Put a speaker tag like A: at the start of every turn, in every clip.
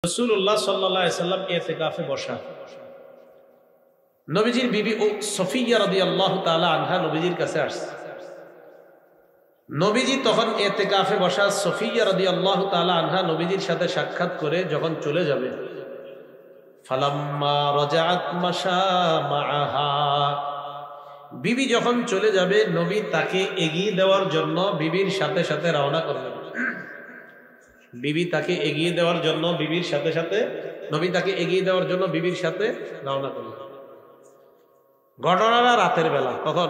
A: রাসূলুল্লাহ সাল্লাল্লাহু আলাইহি সাল্লাম ইতিকাফে বসা। নবীজির বিবি সফিয়া রাদিয়াল্লাহু তাআলা আনহা নবীজির কাছে আসছে। নবীজি তখন ইতিকাফে বসা। সফিয়া রাদিয়াল্লাহু তাআলা আনহা নবীজির সাথে সাক্ষাৎ করে যখন চলে যাবে, ফালাম্মা রাজাআত মাশা মাআহা, বিবি যখন চলে যাবে নবী তাকে এগিয়ে দেওয়ার জন্য বিবির সাথে সাথে রওনা করলেন। বিবি তাকে এগিয়ে দেওয়ার জন্য বিবির সাথে সাথে নবী তাকে এগিয়ে দেওয়ার জন্য বিবির সাথে রওনা করলেন। ঘটনাটা রাতের বেলা। কখন?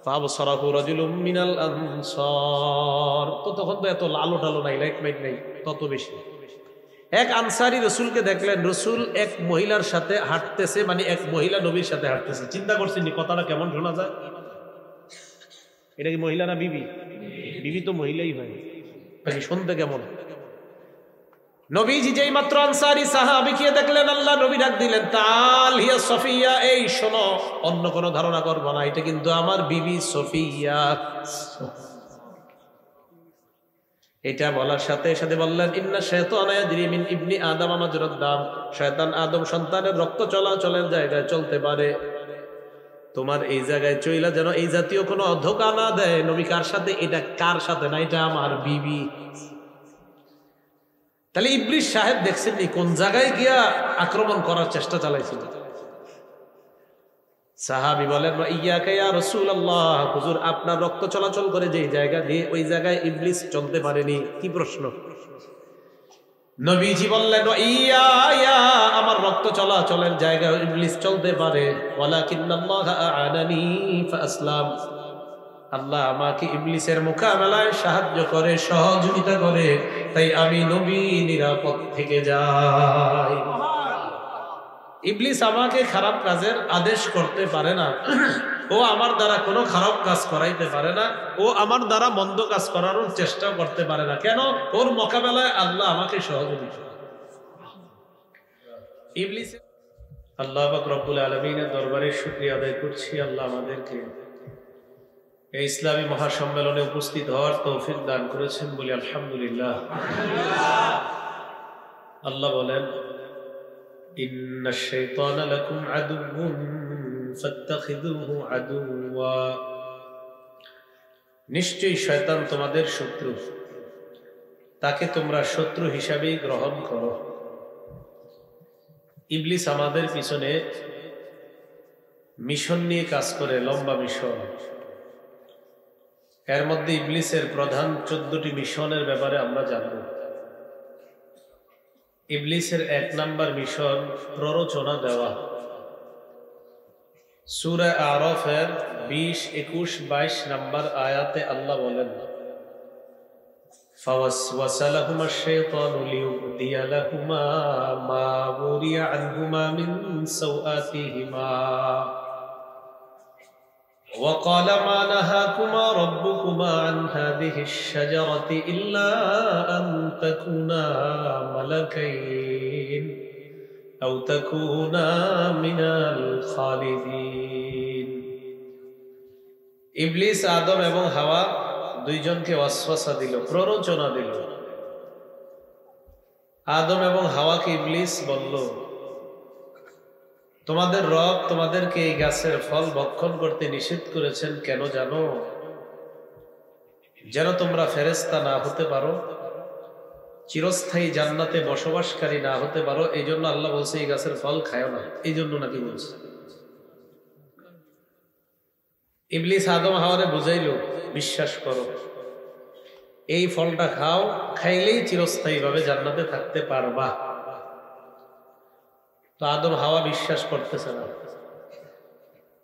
A: ফাবসারাহু রাজুলুম মিনাল আনসার। তো তখন তো এত আলো টালো নাই, লাইট মাইট নাই তত বেশি। এক আনসারী রসুলকে দেখলেন, রসুল এক মহিলার সাথে হাঁটতেছে, মানে এক মহিলা নবীর সাথে হাঁটতেছে। চিন্তা করছেন কথাটা কেমন শোনা যায়? এটা কি মহিলা না বিবি? বিবি তো মহিলাই হয়, শুনতে কেমন? নবীজি যেই মাত্র আনসারী সাহাবীকে দেখলেন, আল্লাহ নবী ডাক দিলেন, তাল হিয়া সফিয়া, এই শোনো, অন্য কোনো ধারণা করবো না, এটা কিন্তু আমার বিবি সফিয়া। এটা বলার সাথে সাথে বললেন, ইন্না শাইতানা ইয়াজরি মিন ইবনি আদম মাজরাদ দাম, শয়তান আদম সন্তানের রক্ত চলাচলের জায়গায় চলতে পারে, তোমার এই জায়গায় চইলা যেন এই জাতীয় কোনো ধোঁকা না দেয়। নবী কার সাথে? এটা কার সাথে না, এটা আমার বিবি। তাহলে ইবলিস সাহেব দেখছেন কোন জায়গায় গিয়া আক্রমণ করার চেষ্টা চালাইছিল। সাহাবী বলেন, ইয়াকা ইয়া রাসূলুল্লাহ, হুজুর আপনার রক্ত চলাচল করে যেই জায়গা দিয়ে, ওই জায়গায় ইবলিস চলতে পারেনি। কি প্রশ্ন? নবীজি বললেন, ইয়া ইয়া, আমার রক্ত চলাচলের জায়গায় ইবলিস চলতে পারে, ওয়ালাকিন্নাল্লাহ আ'আনানি ফাআসলাম, আল্লাহ আমাকে ইবলিসের মোকাবেলায় সাহায্য করে, সহযোগিতা করে, তাই আমি নবী নিরাপদ থেকে যাই। ইবলিস আমাকে খারাপ কাজের আদেশ করতে পারে না, ও আমার দ্বারা কোনো খারাপ কাজ করাইতে পারে না, ও আমার দ্বারা মন্দ কাজ করানোর চেষ্টা করতে পারে না। কেন? ওর মোকাবেলায় আল্লাহ আমাকে সহযোগিতা। ইবলিস, আল্লাহ পাক রব্বুল আলামিনের দরবারে শুকরিয়া আদায় করছি, আল্লাহ আমাদেরকে এই ইসলামী মহাসম্মেলনে উপস্থিত হওয়ার তৌফিক দান করেছেন বলি আলহামদুলিল্লাহ। আল্লাহ বলেন, ইন্নাশ শাইতানা লাকুম আদুউন ফাত্তাখিযুহু আদুওয়া, নিশ্চয়ই শয়তান তোমাদের শত্রু, তাকে তোমরা শত্রু হিসাবেই গ্রহণ করো। ইবলিস আমাদের পিছনে মিশন নিয়ে কাজ করে, লম্বা মিশন। এর মধ্যে ইবলিসের প্রধান 14টি মিশনের ব্যাপারে আমরা জানব। ইবলিসের 1 নাম্বার মিশন প্ররোচনা দেওয়া। সূরা আরাফের 20, 21, 22 নাম্বার আয়াতে আল্লাহ বলেন, ফাওয়াসওয়াসা লাহুমা আশ-শাইতানু লিয়ুবদিয়া লাহুমা মা বুরিয়া আনহুমা মিন সাওআতিহিমা وقال ما نهاكما ربكما عن هذه الشجرة إلا أن تكونا ملكين أو تكونا من الخالدين। ইবলিস আদম এবং হাওয়া দুইজনকে ওয়াসওয়াসা দিল, প্ররোচনা দিল। আদম এবং হাওয়াকে ইবলিস বলল, তোমাদের রব তোমাদেরকে এই গাছের ফল ভক্ষণ করতে নিষেধ করেছেন কেন জানো? যেন তোমরা ফেরেশতা না হতে পারো, চিরস্থায়ী জান্নাতে বসবাসকারী না হতে পারো। এই জন্য আল্লাহ বলছে এই গাছের ফল খায়ও না, এই জন্য নাকি বলছে। ইবলিস আদম হাওয়ারে বুঝাইল, বিশ্বাস করো, এই ফলটা খাও, খাইলেই চিরস্থায়ী ভাবে জান্নাতে থাকতে পারবা। তো আদম হাওয়া বিশ্বাস করতেছে না।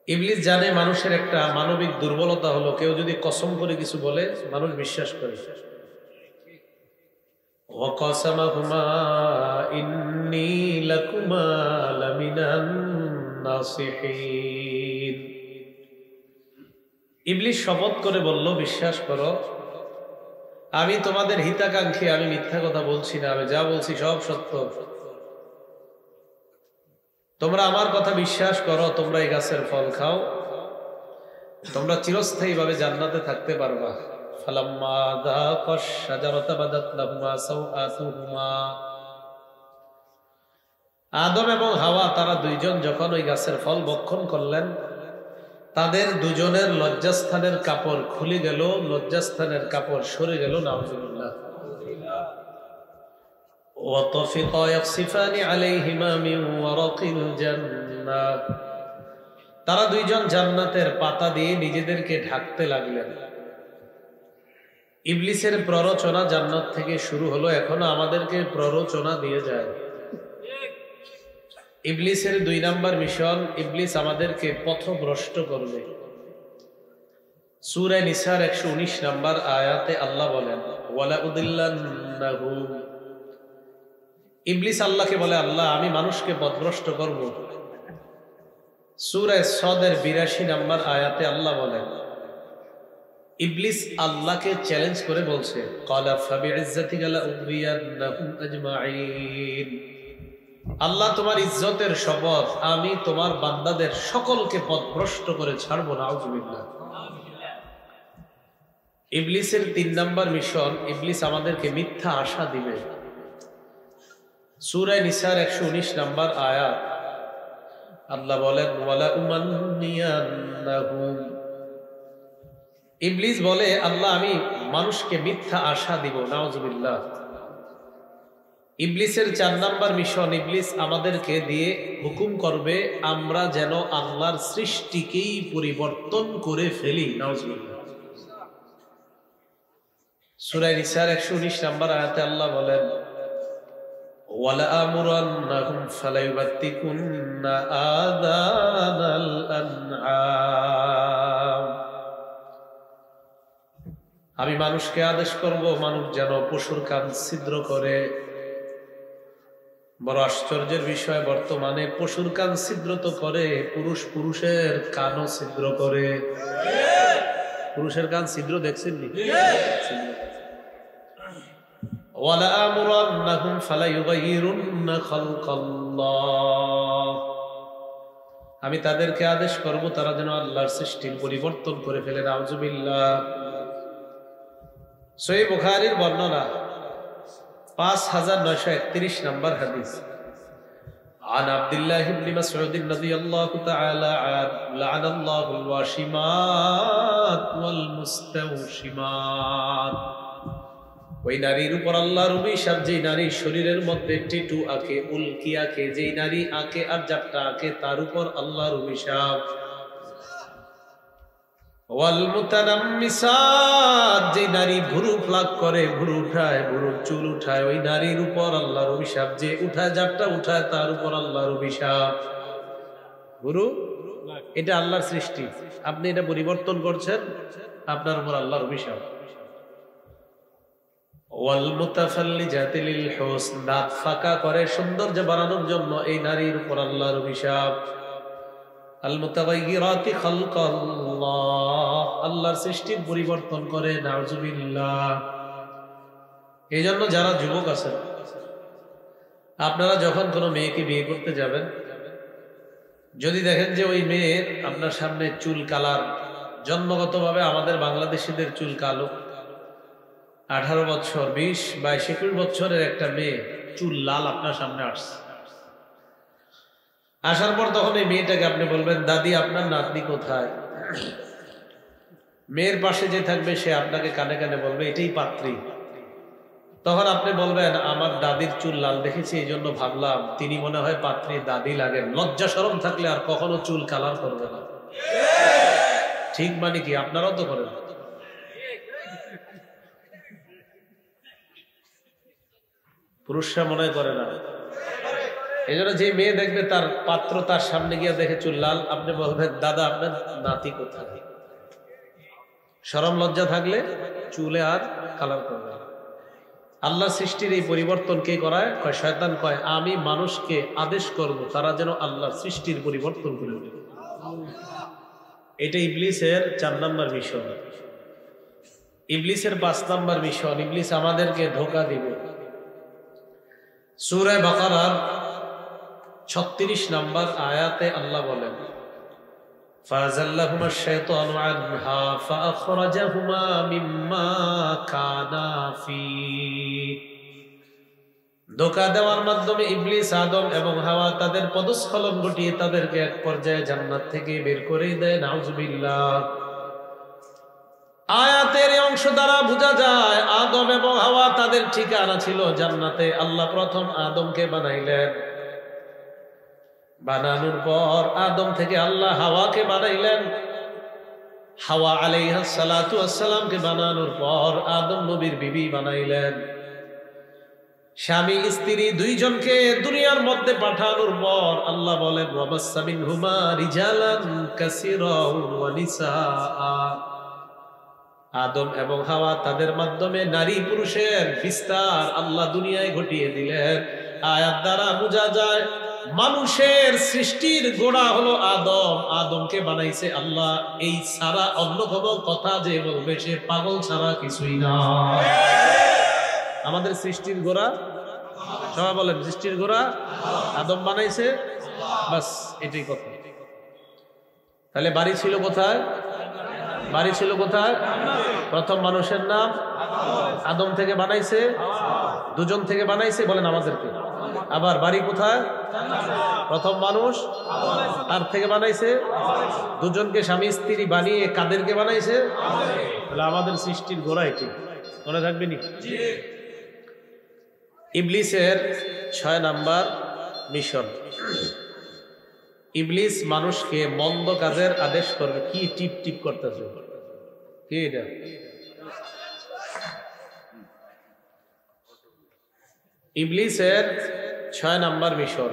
A: ইবলিস জানে মানুষের একটা মানবিক দুর্বলতা হলো, কেউ যদি কসম করে কিছু বলে মানুষ বিশ্বাস করে। ওয়াকাসামাহুমা ইন্নী লাকুমা লামিনান নাসিহিন, ইবলিস শপথ করে বলল, বিশ্বাস করো, আমি তোমাদের হিতাকাঙ্ক্ষী, আমি মিথ্যা কথা বলছি না, আমি যা বলছি সব সত্য। তোমরা আমার কথা বিশ্বাস করো, তোমরা এই গাছের ফল খাও, তোমরা চিরস্থায়ী ভাবে জান্নাতে থাকতে পারবা। ফালাম্মা যাকাশ শাজারাতা বাদাত লাহুমা সাওআতুহুমা আদম এবং হাওয়া তারা দুইজন যখন ওই গাছের ফল ভক্ষণ করলেন, তাদের দুজনের লজ্জাস্থানের কাপড় খুলে গেল, লজ্জাস্থানের কাপড় সরে গেল। নাউজুবিল্লাহ। ওয়াতাফিকা ইয়াকসিফানি আলাইহিমা মিন ওয়ারাকিল জান্নাহ, তারা দুইজন জান্নাতের পাতা দিয়ে নিজেদেরকে ঢাকতে লাগলেন। ইবলিসের প্ররোচনা জান্নাত থেকে শুরু হলো, এখনো আমাদেরকে প্ররোচনা দিয়ে যায়। ইবলিসের 2 নাম্বার মিশন, ইবলিস আমাদেরকে পথভ্রষ্ট করবে। সূরা নিসার 119 নাম্বার আয়াতে আল্লাহ বলেন, ওয়ালা উদিল্লান্নাহুম, ইবলিস আল্লাহকে বলে, আল্লাহ আমি মানুষকে পথভ্রষ্ট করব। সূরা সদের 82 নাম্বার আয়াতে আল্লাহ বলেন, ইবলিস আল্লাহকে চ্যালেঞ্জ করে বলছে, ক্বালা ফাবিইজ্জাতিকা লাউগিয়ান্নাহুম আজমাইন, আল্লাহ তোমার ইজ্জতের শপথ, আমি তোমার বান্দাদের সকলকে পথভ্রষ্ট করে ছাড়বো। নাউজুবিল্লাহ। ইবলিসের 3 নাম্বার মিশন, ইবলিস আমাদেরকে মিথ্যা আশা দিবে। সূরা নিসার 119 নাম্বার আয়াত আল্লাহ বলেন, ওয়ালা উমান্নিয়ান্নাহুম, ইবলিস বলে, আল্লাহ আমি মানুষকে মিথ্যা আশা দিব। নাউজুবিল্লাহ। ইবলিসের 4 নাম্বার মিশন, ইবলিস আমাদেরকে দিয়ে হুকুম করবে আমরা যেন আল্লাহর সৃষ্টিকেই পরিবর্তন করে ফেলি। নাউজুবিল্লাহ। সূরা নিসার 119 নাম্বার আয়াতে আল্লাহ বলেন, ওয়ালা আমুরান্নাহুম ফালাইবাতিকুন্না আযানাল আনআম, আমি মানুষকে আদেশ করব মানুষ যেন পশুর কান ছিদ্র করে। বড় আশ্চর্যের বিষয়, বর্তমানে পশুর কান ছিদ্র তো করে, পুরুষ পুরুষের কানও ছিদ্র করে। পুরুষের কান ছিদ্র দেখছেন নি? ওয়ালা আমুরান্নাহুম ফালাইয়ুগাইয়িরুন্না খালকাল্লাহ, আমি তাদেরকে আদেশ করব তারা যেন আল্লাহর সৃষ্টির পরিবর্তন করে ফেলে। নাউজুবিল্লাহ। সহিহ বুখারীর বর্ণনা 5931 নাম্বার হাদিস, عن عبد الله بن مسعود رضي الله تعالى عنه لعن الله الواشمات والمستوشمات, ওই নারীর উপর আল্লাহর অভিশাপ, যে নারীর শরীরের মধ্যে টিটু আঁকে, উল্কি আঁকে, যেই নারী আঁকে আর জাপটা আঁকে, তার উপর আল্লাহর অভিশাপ। ওয়াল মুতানাম্মিসাত, যে নারী ভুরু প্লাক করে, ভুরু উঠায়, ভুরুর চুল উঠায়, ওই নারীর উপর আল্লাহর অভিশাপ। যে উঠায় জাপটা উঠায়, তার উপর আল্লাহর অভিশাপ। ভুরু এটা আল্লাহর সৃষ্টি, আপনি এটা পরিবর্তন করছেন, আপনার উপর আল্লাহর অভিশাপ। ওয়াল মুতাফাল্লিজাতি লিল হুসন, দাঁত ফাঁকা করে সৌন্দর্য বাড়ানোর জন্য, এই নারীর উপর আল্লাহর অভিশাপ। আল মুতাগায়্যিরাতি খালকাল্লাহ, আল্লাহর সৃষ্টির পরিবর্তন করে। নাউজুবিল্লাহ। এই জন্য যারা যুবক আছেন, আপনারা যখন কোনো মেয়েকে বিয়ে করতে যাবেন, যদি দেখেন যে ওই মেয়ের আপনার সামনে চুল কালার, জন্মগতভাবে আমাদের বাংলাদেশিদের চুল কালো, 18 বছর 20, 22, 21 বছরের একটা মেয়ে চুল লাল আপনার সামনে আসছে, আসার পর তখন এই মেয়েটাকে আপনি বলবেন, দাদি আপনার নাতনি কোথায়? মেয়ের পাশে যে থাকবে সে আপনাকে কানে কানে বলবে, এটাই পাত্রী। তখন আপনি বলবেন, আমার দাদির চুল লাল দেখেছি, এই জন্য ভাবলাম তিনি মনে হয় পাত্রী, দাদি লাগেন। লজ্জা শরম থাকলে আর কখনো চুল কালার করবে না। ঠিক মানে কি? আপনারাও তো করেন। পুরুষরা মনে করে না। এই জন্য যে মেয়ে দেখবে তার পাত্র তার সামনে গিয়ে দেখে চুল লাল, আপনি বলবেন, দাদা আপনার নাতি কোথায়? শরম লজ্জা থাকলে চুলে আর কালার করবে না। আল্লাহ সৃষ্টির এই পরিবর্তন কে করায়? কয় শয়তান কয়, আমি মানুষকে আদেশ করব তারা যেন আল্লাহর সৃষ্টির পরিবর্তন করে দেবে। এটা ইবলিসের 4 নাম্বার মিশন। ইবলিসের 5 নাম্বার মিশন, ইবলিস আমাদেরকে ধোঁকা দিবে। সূরা বাকারার 36 নাম্বার আয়াতে আল্লাহ বলেন, ফাযাল্লাহুমা আশ-শাইতানু আনহা ফাআখরাজাহুমা মিম্মা কানা ফী, ধোঁকা দেওয়ার মাধ্যমে ইবলিস, আদম এবং হাওয়া তাদের পদস্খলন ঘটিয়ে তাদেরকে এক পর্যায়ে জান্নাত থেকে বের করে দেয়। নাউজুবিল্লাহ। আয়াতের এই অংশ দ্বারা বোঝা যায় আদম এবং হাওয়া তাদের ঠিকানা ছিল জান্নাতে। আল্লাহ প্রথম আদমকে বানাইলেন, বানানোর পর আদম থেকে আল্লাহ হাওয়াকে বানাইলেন। হাওয়া আলাইহিস সালাতু ওয়াস সালামকে বানানোর পর আদম নবীর বিবি বানাইলেন। স্বামী স্ত্রী দুইজনকে দুনিয়ার মধ্যে পাঠানোর পর আল্লাহ বলেন ওয়াবাসসা মিনহুমা রিজালান কাসীরান ওয়া নিসাআ। আদম এবং হাওয়া তাদের মাধ্যমে নারী পুরুষের বিস্তার আল্লাহ দুনিয়ায় ঘটিয়ে দিলেন। আয়াত দ্বারা বোঝা যায় মানুষের সৃষ্টির গোড়া হলো আদম। আদমকে বানাইছে আল্লাহ। এই ছাড়া অন্য কোনো কথা যে বলবে সে পাগল ছাড়া কিছুই না। আমাদের সৃষ্টির গোড়া, সবাই বলেন সৃষ্টির গোড়া আদম বানাইছে, বাস এটাই কথা। তাহলে বাড়ি ছিল কোথায়? বাড়ি ছিল কোথায়? প্রথম মানুষের নাম আদম থেকে বানাইছে, দুজন থেকে বানাইছে, বলেন আমাদেরকে। আবার বাড়ি কোথায়? প্রথম মানুষ তার থেকে বানাইছে, দুজনকে স্বামী স্ত্রী বানিয়ে কাদেরকে বানাইছে? আমাদের সৃষ্টির গোড়া এটি, মনে রাখবে নি? ইবলিসের 6 নাম্বার মিশন। ইবলিস মানুষকে মন্দ কাজের আদেশ করবে। কি টিপ টিপ করতেছে? কি এটা? ইবলিসের 6 নাম্বার মিশন।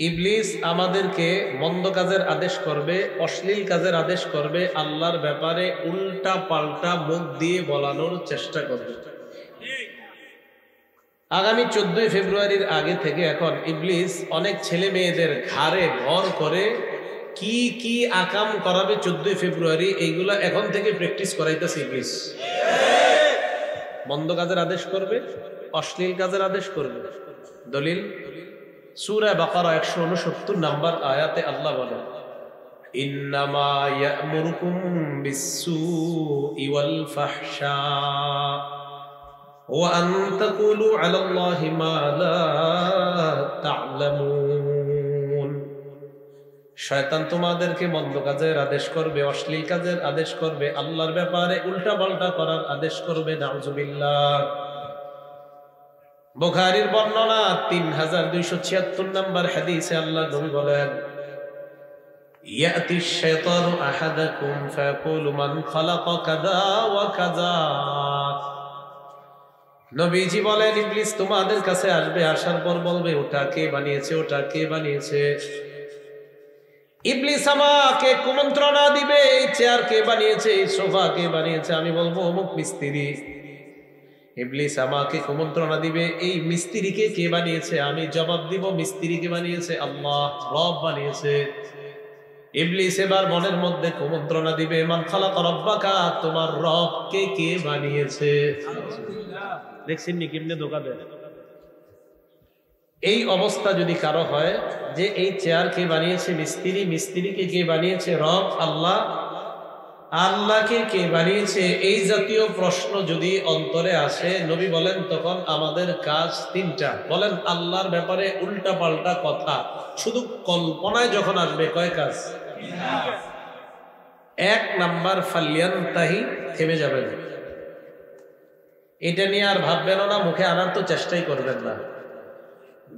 A: ইবলিস আমাদেরকে মন্দ কাজের আদেশ করবে, অশ্লীল কাজের আদেশ করবে, আল্লাহর ব্যাপারে উল্টা পাল্টা মুখ দিয়ে বলানোর চেষ্টা করবে। আগামী 14 ফেব্রুয়ারির আগে থেকে এখন ইবলিস অনেক ছেলে মেয়েদের ঘাড়ে ভর করে কি কি আকাম করাবে 14 ফেব্রুয়ারি, এইগুলা এখন থেকে প্র্যাকটিস করাইতেছে ইবলিস। মন্দ কাজের আদেশ করবে, অশ্লীল কাজের আদেশ করবে। দলিল সূরা বাকারা 169 নাম্বার আয়াতে আল্লাহ বলেন ইন্নামা ইয়া'মুরুকুম বিস-সূই ওয়াল ফাহশা ওয়া আন তাকুলু আলাল্লাহি মা লা তা'লামুন। শয়তান তোমাদেরকে মন্দ কাজের আদেশ করবে, অশ্লীল কাজের আদেশ করবে, আল্লাহর ব্যাপারে উল্টা পাল্টা করার আদেশ করবে। নাউজুবিল্লাহ। বুখারীর বর্ণনা 3276 নাম্বার হাদিসে আল্লাহ নবী বলেন ইয়াতি শাইতানু আহাদাকুম ফায়াকুলু মান খালাকা কাযা ওয়া কাযা। নবীজি বলেন ইবলিস তোমাদের কাছে আসবে, আসার পর বলবে ওটা কে বানিয়েছে, ওটা কে বানিয়েছে। ইবলিস আমাকে কুমন্ত্রণা দিবে, এই চেয়ার কে বানিয়েছে, এই সোফা কে বানিয়েছে। আমি বলবো অমুক মিস্ত্রি। ইবলিস আমাকে কুমন্ত্রণা দিবে এই মিস্ত্রিকে কে বানিয়েছে। আমি জবাব দিব মিস্ত্রিকে বানিয়েছে আল্লাহ, রব বানিয়েছে। ইবলিস এবার মনের মধ্যে কুমন্ত্রণা দিবে মান খালাকা রাব্বাকা, তোমার রবকে কে বানিয়েছে। দেখছেন নি কেমনে ধোঁকা দেয়। এই অবস্থা যদি কারো হয় যে এই চেয়ার কে বানিয়েছে মিস্ত্রি, মিস্ত্রিকে কে বানিয়েছে রব আল্লাহ, আল্লাহকে কে বানিয়েছে, এই জাতীয় প্রশ্ন যদি অন্তরে আসে, নবী বলেন তখন আমাদের কাজ 3টা। বলেন আল্লাহর ব্যাপারে উল্টা পাল্টা কথা শুধু কল্পনায় যখন আসবে, কয় কাজ? 1 নাম্বার ফালিয়ানতাহি, থেমে যাবেন। এটা নিয়ে আর ভাববেন না, মুখে আনার তো চেষ্টাই করবেন না।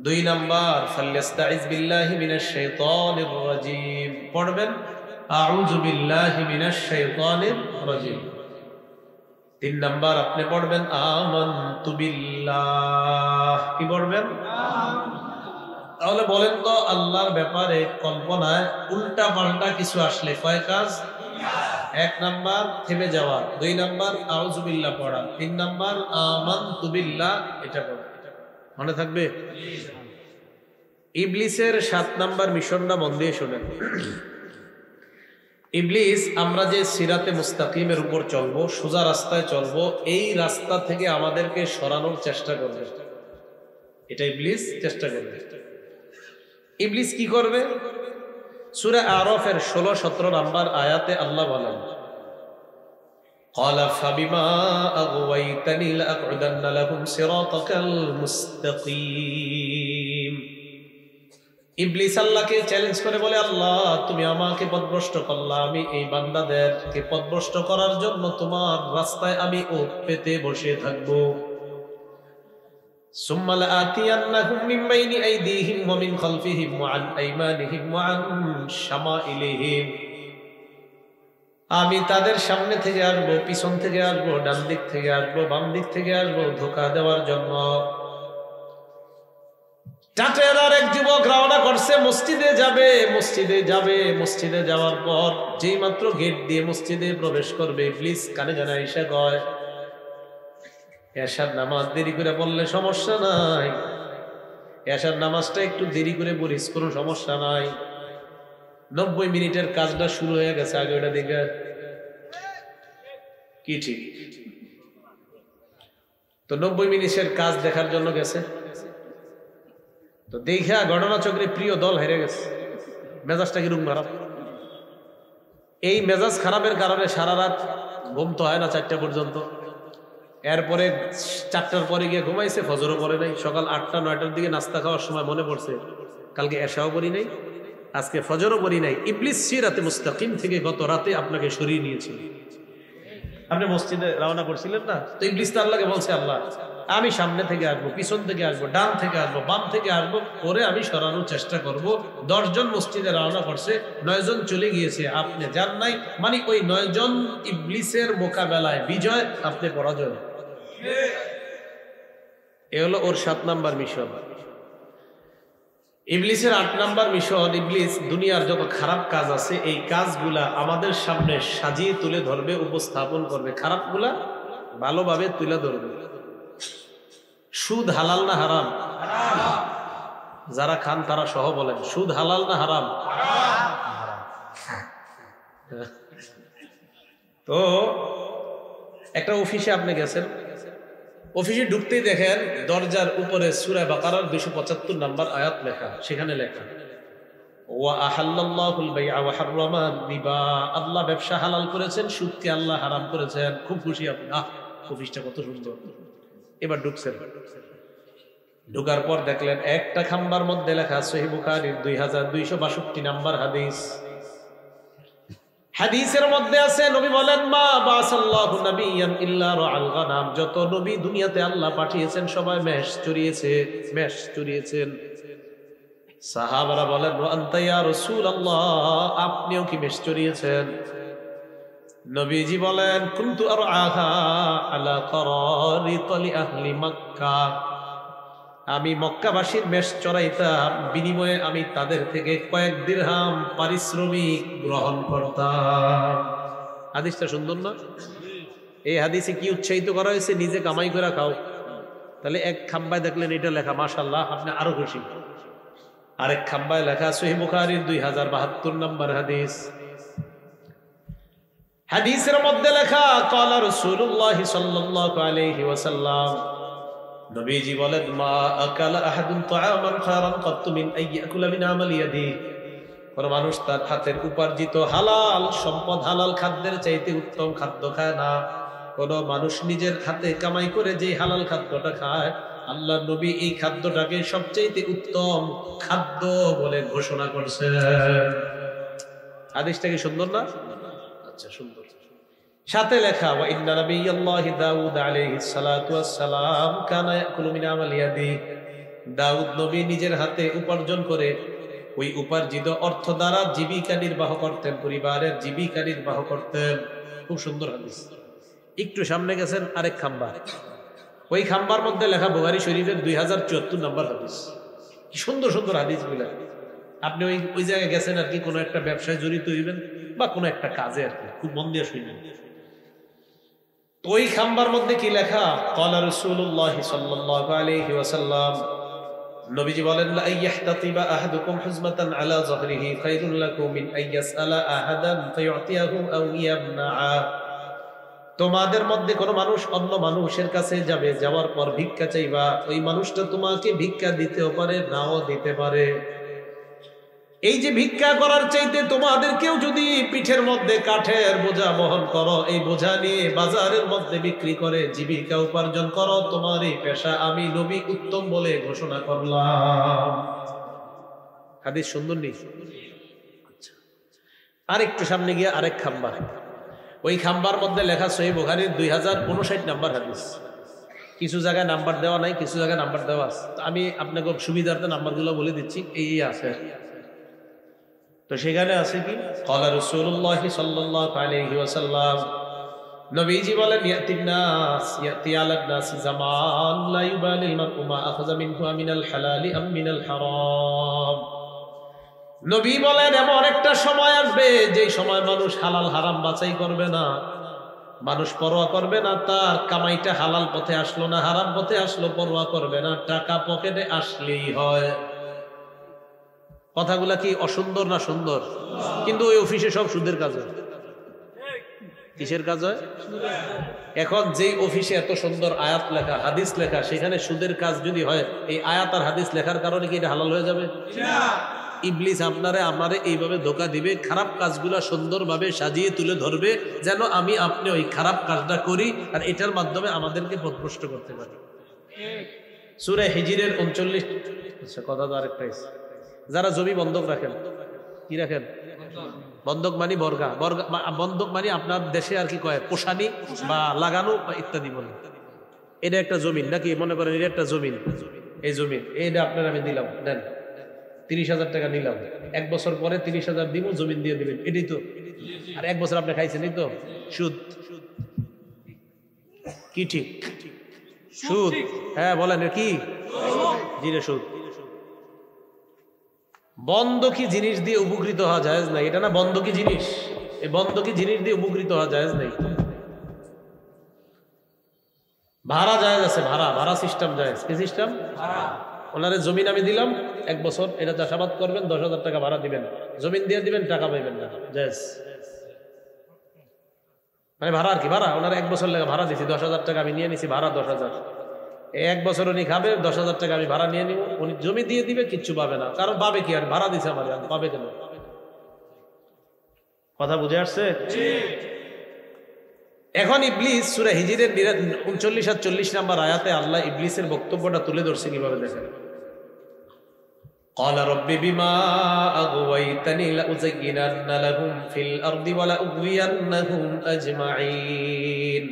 A: 2 নাম্বার ফালিয়াস্তাইজ বিল্লাহি মিনাশ শাইতানির রাজিম, পড়বেন আউযু বিল্লাহি মিনাশ শাইতানির রাজিম। 3 নাম্বার আপনি পড়বেন আমানতু বিল্লাহ। কি পড়বেন? তাহলে বলেন তো আল্লাহর ব্যাপারে কল্পনায় উল্টা পাল্টা কিছু আসলে কয় কাজ? 1 নাম্বার থেমে যাওয়া, 2 নাম্বার আউযু বিল্লাহ পড়া, 3 নাম্বার আমানতু বিল্লাহ, এটা পড়া। মনে থাকবে? ইবলিসের 7 নাম্বার মিশনটা মন দিয়ে শুনেন। ইবলিস আমরা যে সিরাতে মুস্তাকিমের উপর চলবো, সোজা রাস্তায় চলবো, এই রাস্তা থেকে আমাদেরকে সরানোর চেষ্টা করবে। এটা ইবলিস চেষ্টা করবে। ইবলিস কি করবে? সূরা আরাফের 16-17 নাম্বার আয়াতে আল্লাহ বলেন قال فبما أغويتني لأقعدن لهم صراطك المستقيم ইবলিস আল্লাহকে চ্যালেঞ্জ করে বলে, আল্লাহ তুমি আমাকে পথভ্রষ্ট করলা, আমি এই বান্দাদেরকে পথভ্রষ্ট করার জন্য তোমার রাস্তায় আমি ওঠ পেতে বসে থাকবো। ثم لآتينهم من بين أيديهم ومن خلفهم وعن أيمانهم وعن شمائلهم আমি তাদের সামনে থেকে আসবো, পিছন থেকে আসবো, ডান দিক থেকে আসবো, বাম দিক থেকে আসবো ধোঁকা দেওয়ার জন্য। টাটের আর এক যুবক রওনা করছে, মসজিদে যাবে। মসজিদে যাওয়ার পর যেই মাত্র গেট দিয়ে মসজিদে প্রবেশ করবে, ইবলিস কানে জানা এসে কয়, এশার নামাজ দেরি করে পড়লে সমস্যা নাই, এশার নামাজটা একটু দেরি করে পড়িস, কোনো সমস্যা নাই। 90 মিনিটের কাজটা শুরু হয়ে গেছে, আগে ওটা দেখে কি ঠিক তো 90 মিনিটের কাজ দেখার জন্য গেছে, তো দেখা ঘটনাচক্রে প্রিয় দল হেরে গেছে। মেজাজটা কিরকম খারাপ। এই মেজাজ খারাপের কারণে সারা রাত ঘুম তো হয় না 4টা পর্যন্ত। এরপরে 4টার পরে গিয়ে ঘুমাইছে, ফজরও পড়ে নাই। সকাল 8টা 9টার দিকে নাস্তা খাওয়ার সময় মনে পড়ছে কালকে এশাও পড়ি নাই, আজকে ফজরও পড়ি নাই। ইবলিস সিরাতে মুস্তাকিম থেকে গত রাতে আপনাকে সরিয়ে নিয়েছিল। আপনি মসজিদে রওনা করছিলেন না, তো ইবলিস তো আল্লাহকে বলছে, আল্লাহ আমি সামনে থেকে আসবো, পিছন থেকে আসবো, ডান থেকে আসবো, বাম থেকে আসবো, করে আমি সরানোর চেষ্টা করব। 10 জন মসজিদে রওনা করছে, 9 জন চলে গিয়েছে, আপনি যান নাই। মানে ওই 9 জন ইবলিসের মোকাবেলায় বিজয়, আপনি পরাজয়। এ হলো ওর 7 নাম্বার মিশন। ইবলিসের 8 নাম্বার মিশন, ইবলিস দুনিয়ার যত খারাপ কাজ আছে এই কাজগুলা আমাদের সামনে সাজিয়ে তুলে ধরবে, উপস্থাপন করবে, খারাপগুলা ভালোভাবে তুলে ধরবে। সুদ হালাল না হারাম? যারা খান তারা সহ বলেন, সুদ হালাল না হারাম? তো একটা অফিসে আপনি গেছেন, অফিসে ঢুকতেই দেখেন দরজার উপরে সূরা বাকারার 275 নাম্বার আয়াত লেখা। সেখানে লেখা, ওয়া আহাল্লাল্লাহুল বাই'a ওয়া হাররামা রিবা, আল্লাহ ব্যবসা হালাল করেছেন, সুদকে আল্লাহ হারাম করেছেন। খুব খুশি আপনি, অফিসটা কত সুন্দর। এবার ঢুকছেন, ঢোকার পর দেখলেন একটা খাম্বার মধ্যে লেখা সহিহ বুখারীর 2262 নাম্বার হাদিস। হাদিসের মধ্যে আছে, নবী বলেন, মা বাসাল্লাহু নাবিয়ান ইল্লা রাআল গানাম, যত নবী দুনিয়াতে আল্লাহ পাঠিয়েছেন সবাই মেষ চড়িয়েছেন। সাহাবারা বলেন, ওয়া আনতা ইয়া রাসূলুল্লাহ, আপনিও কি মেষ চড়িয়েছেন? নবীজি বলেন, কুনতু আরআহা আলা কারারিতি আহলি মক্কা, আমি মক্কাবাসীর মেষ চড়াইতাম, বিনিময়ে আমি তাদের থেকে কয়েক দিরহাম পারিশ্রমিক গ্রহণ করতাম। হাদিসটা সুন্দর না? এই হাদিসে কি উৎসাহিত করা হয়েছে? নিজে কামাই করে খাও। তাহলে এক খাম্বায় দেখলেন এটা লেখা, মাশাআল্লাহ, আপনি আরো খুশি। আরেক খাম্বায় লেখা সহিহ বুখারীর 2072 নাম্বার হাদিস। হাদিসের মধ্যে লেখা, ক্বালা রাসূলুল্লাহ সাল্লাল্লাহু আলাইহি ওয়াসাল্লাম, নবীজি বলেন, মা আকালা আহাদুন তাআমান খায়রান কাত্তু মিন আইয়াকুলা মিন আমালি ইয়াদি, কোন মানুষ তার হাতের উপার্জিত হালাল সম্পদ, হালাল খাদ্যের চাইতে উত্তম খাদ্য খায় না। কোন মানুষ নিজের হাতে কামাই করে যে হালাল খাদ্যটা খায়, আল্লাহ নবী এই খাদ্যটাকে সবচাইতে উত্তম খাদ্য বলে ঘোষণা করছেন। হাদিসটা কি সুন্দর না? আচ্ছা, সুন্দর। সাথে লেখা, ওয়া ইন্না নাবিয়াল্লাহি দাউদ আলাইহিস সালাতু ওয়াস সালাম কানা ইয়াকুলু মিন আমালি ইয়াদি, দাউদ নবী নিজের হাতে উপার্জন করে ওই উপার্জিত অর্থ দ্বারা জীবিকা নির্বাহ করতেন, পরিবারের জীবিকা নির্বাহ করতেন। খুব সুন্দর হাদিস। একটু সামনে গেছেন, আরেক খাম্বা, ওই খাম্বার মধ্যে লেখা বুখারী শরীফের 2074 নাম্বার হাদিস। কি সুন্দর সুন্দর হাদিসগুলা। আপনি ওই জায়গায় গেছেন আর কি, কোনো একটা ব্যবসায় জড়িত হইবেন বা কোনো একটা কাজে আর কি, খুব মন দিয়ে শুনবেন। ওই খাম্বার মধ্যে কি লেখা, ক্বালা রাসূলুল্লাহ সাল্লাল্লাহু আলাইহি ওয়াসাল্লাম, নবীজি বলেন, লা ইয়াহতাতিবা আহাদুকুম হুজমাতান আলা যাহরিহি খায়রুল লাকুম মিন আইয়াসআলা আহাদান ফায়ুতিয়াহু আও ইয়ামনাআ, তোমাদের মধ্যে কোনো মানুষ অন্য মানুষের কাছে যাবে, যাওয়ার পর ভিক্ষা চাইবা, ওই মানুষটা তোমাকে ভিক্ষা দিতেও পারে, নাও দিতে পারে। এই যে ভিক্ষা করার চাইতে তোমাদেরকেও যদি পিঠের মধ্যে কাঠের বোঝা বহন করো, এই বোঝা নিয়ে বাজারের মধ্যে বিক্রি করে জীবিকা উপার্জন করো, তোমার এই পেশা আমি নবী উত্তম বলে ঘোষণা করলাম। হাদিস সুন্দর নেই? আর একটু সামনে গিয়ে আরেক খাম্বা, ওই খাম্বার মধ্যে লেখা সহিহ বুখারীর 2059 নাম্বার হাদিস। কিছু জায়গায় নাম্বার দেওয়া নাই, কিছু জায়গায় নাম্বার দেওয়া আছে। আমি আপনাকে সুবিধার্থে নাম্বারগুলো বলে দিচ্ছি। এই আছে, তো সেখানে আছে কি, ক্বালা রাসূলুল্লাহ সাল্লাল্লাহু আলাইহি ওয়াসাল্লাম, নবীজি বলেন, ইয়াতি আলান নাস জামান লা ইউবালিল মারউ মা আখাযা মিনহু মিনাল হালালি আম মিনাল হারাম। নবী বলেন, এমন একটা সময় আসবে যেই সময় মানুষ হালাল হারাম বাছাই করবে না, মানুষ পরোয়া করবে না তার কামাইটা হালাল পথে আসলো না হারাম পথে আসলো, পরোয়া করবে না, টাকা পকেটে আসলেই হয়। কথাগুলা কি অসুন্দর না সুন্দর? কিন্তু ওই অফিসে সব সুদের কাজ হয়। কিসের কাজ হয়? এখন যেই অফিসে এত সুন্দর আয়াত লেখা, হাদিস লেখা, সেখানে সুদের কাজ যদি হয়, এই আয়াত আর হাদিস লেখার কারণে কি এটা হালাল হয়ে যাবে? ইবলিস আপনারে আমারে এইভাবে ধোঁকা দিবে, খারাপ কাজগুলা সুন্দরভাবে সাজিয়ে তুলে ধরবে যেন আমি আপনি ওই খারাপ কাজটা করি, আর এটার মাধ্যমে আমাদেরকে পথভ্রষ্ট করতে পারি। সূরা হিজরের 39। আচ্ছা, কথা তো আরেকটা। যারা জমি বন্ধক রাখেন, কি রাখেন? বন্ধক মানি বর্গা, বন্ধক মানি আপনার দেশে আর কি কয় পোষানি বা লাগানো বা ইত্যাদি বলে। এটা একটা জমিন নাকি, মনে করেন এটা একটা জমিন, এই জমিন এইটা আপনার আমি দিলাম, নেন 30,000 টাকা নিলাম, 1 বছর পরে 30,000 দিব, জমিন দিয়ে দিবেন, এটাই তো। আর 1 বছর আপনি খাইছেন, এই তো সুদ। কি ঠিক? সুদ। হ্যাঁ বলেন কি? জিরে সুদ। বন্ধকি জিনিস দিয়ে উপকৃত হওয়া জায়েজ নাই, এটা না বন্ধকি জিনিস, এই বন্ধকি জিনিস দিয়ে উপকৃত হওয়া জায়েজ নাই। ভাড়া জায়েজ আছে, ভাড়া সিস্টেম জায়েজ। কি সিস্টেম? ওনারে জমিন আমি দিলাম 1 বছর, এটা চাষাবাদ করবেন, 10,000 টাকা ভাড়া দিবেন, জমিন দিয়ে দিবেন, টাকা পাইবেন না, জায়েজ। মানে ভাড়া আর কি, ভাড়া ওনারা 1 বছর লেগে ভাড়া দিছি, 10,000 টাকা আমি নিয়ে নিছি, ভাড়া 10,000। 1 বছর উনি খাবে, 10,000 টাকা আমি ভাড়া নিয়ে নিব, উনি জমি দিয়ে দিবে, কিচ্ছু পাবে না, কারণ পাবে কি, আর ভাড়া দিছে আমার, পাবে কেন? কথা বুঝে আসছে? এখন ইবলিস সূরা হিজরের 39 আর 40 নাম্বার আয়াতে আল্লাহ ইবলিসের বক্তব্যটা তুলে ধরছে কিভাবে দেখেন। قال رب بما أغويتني لأزينن لهم في الأرض ولأغوينهم أجمعين।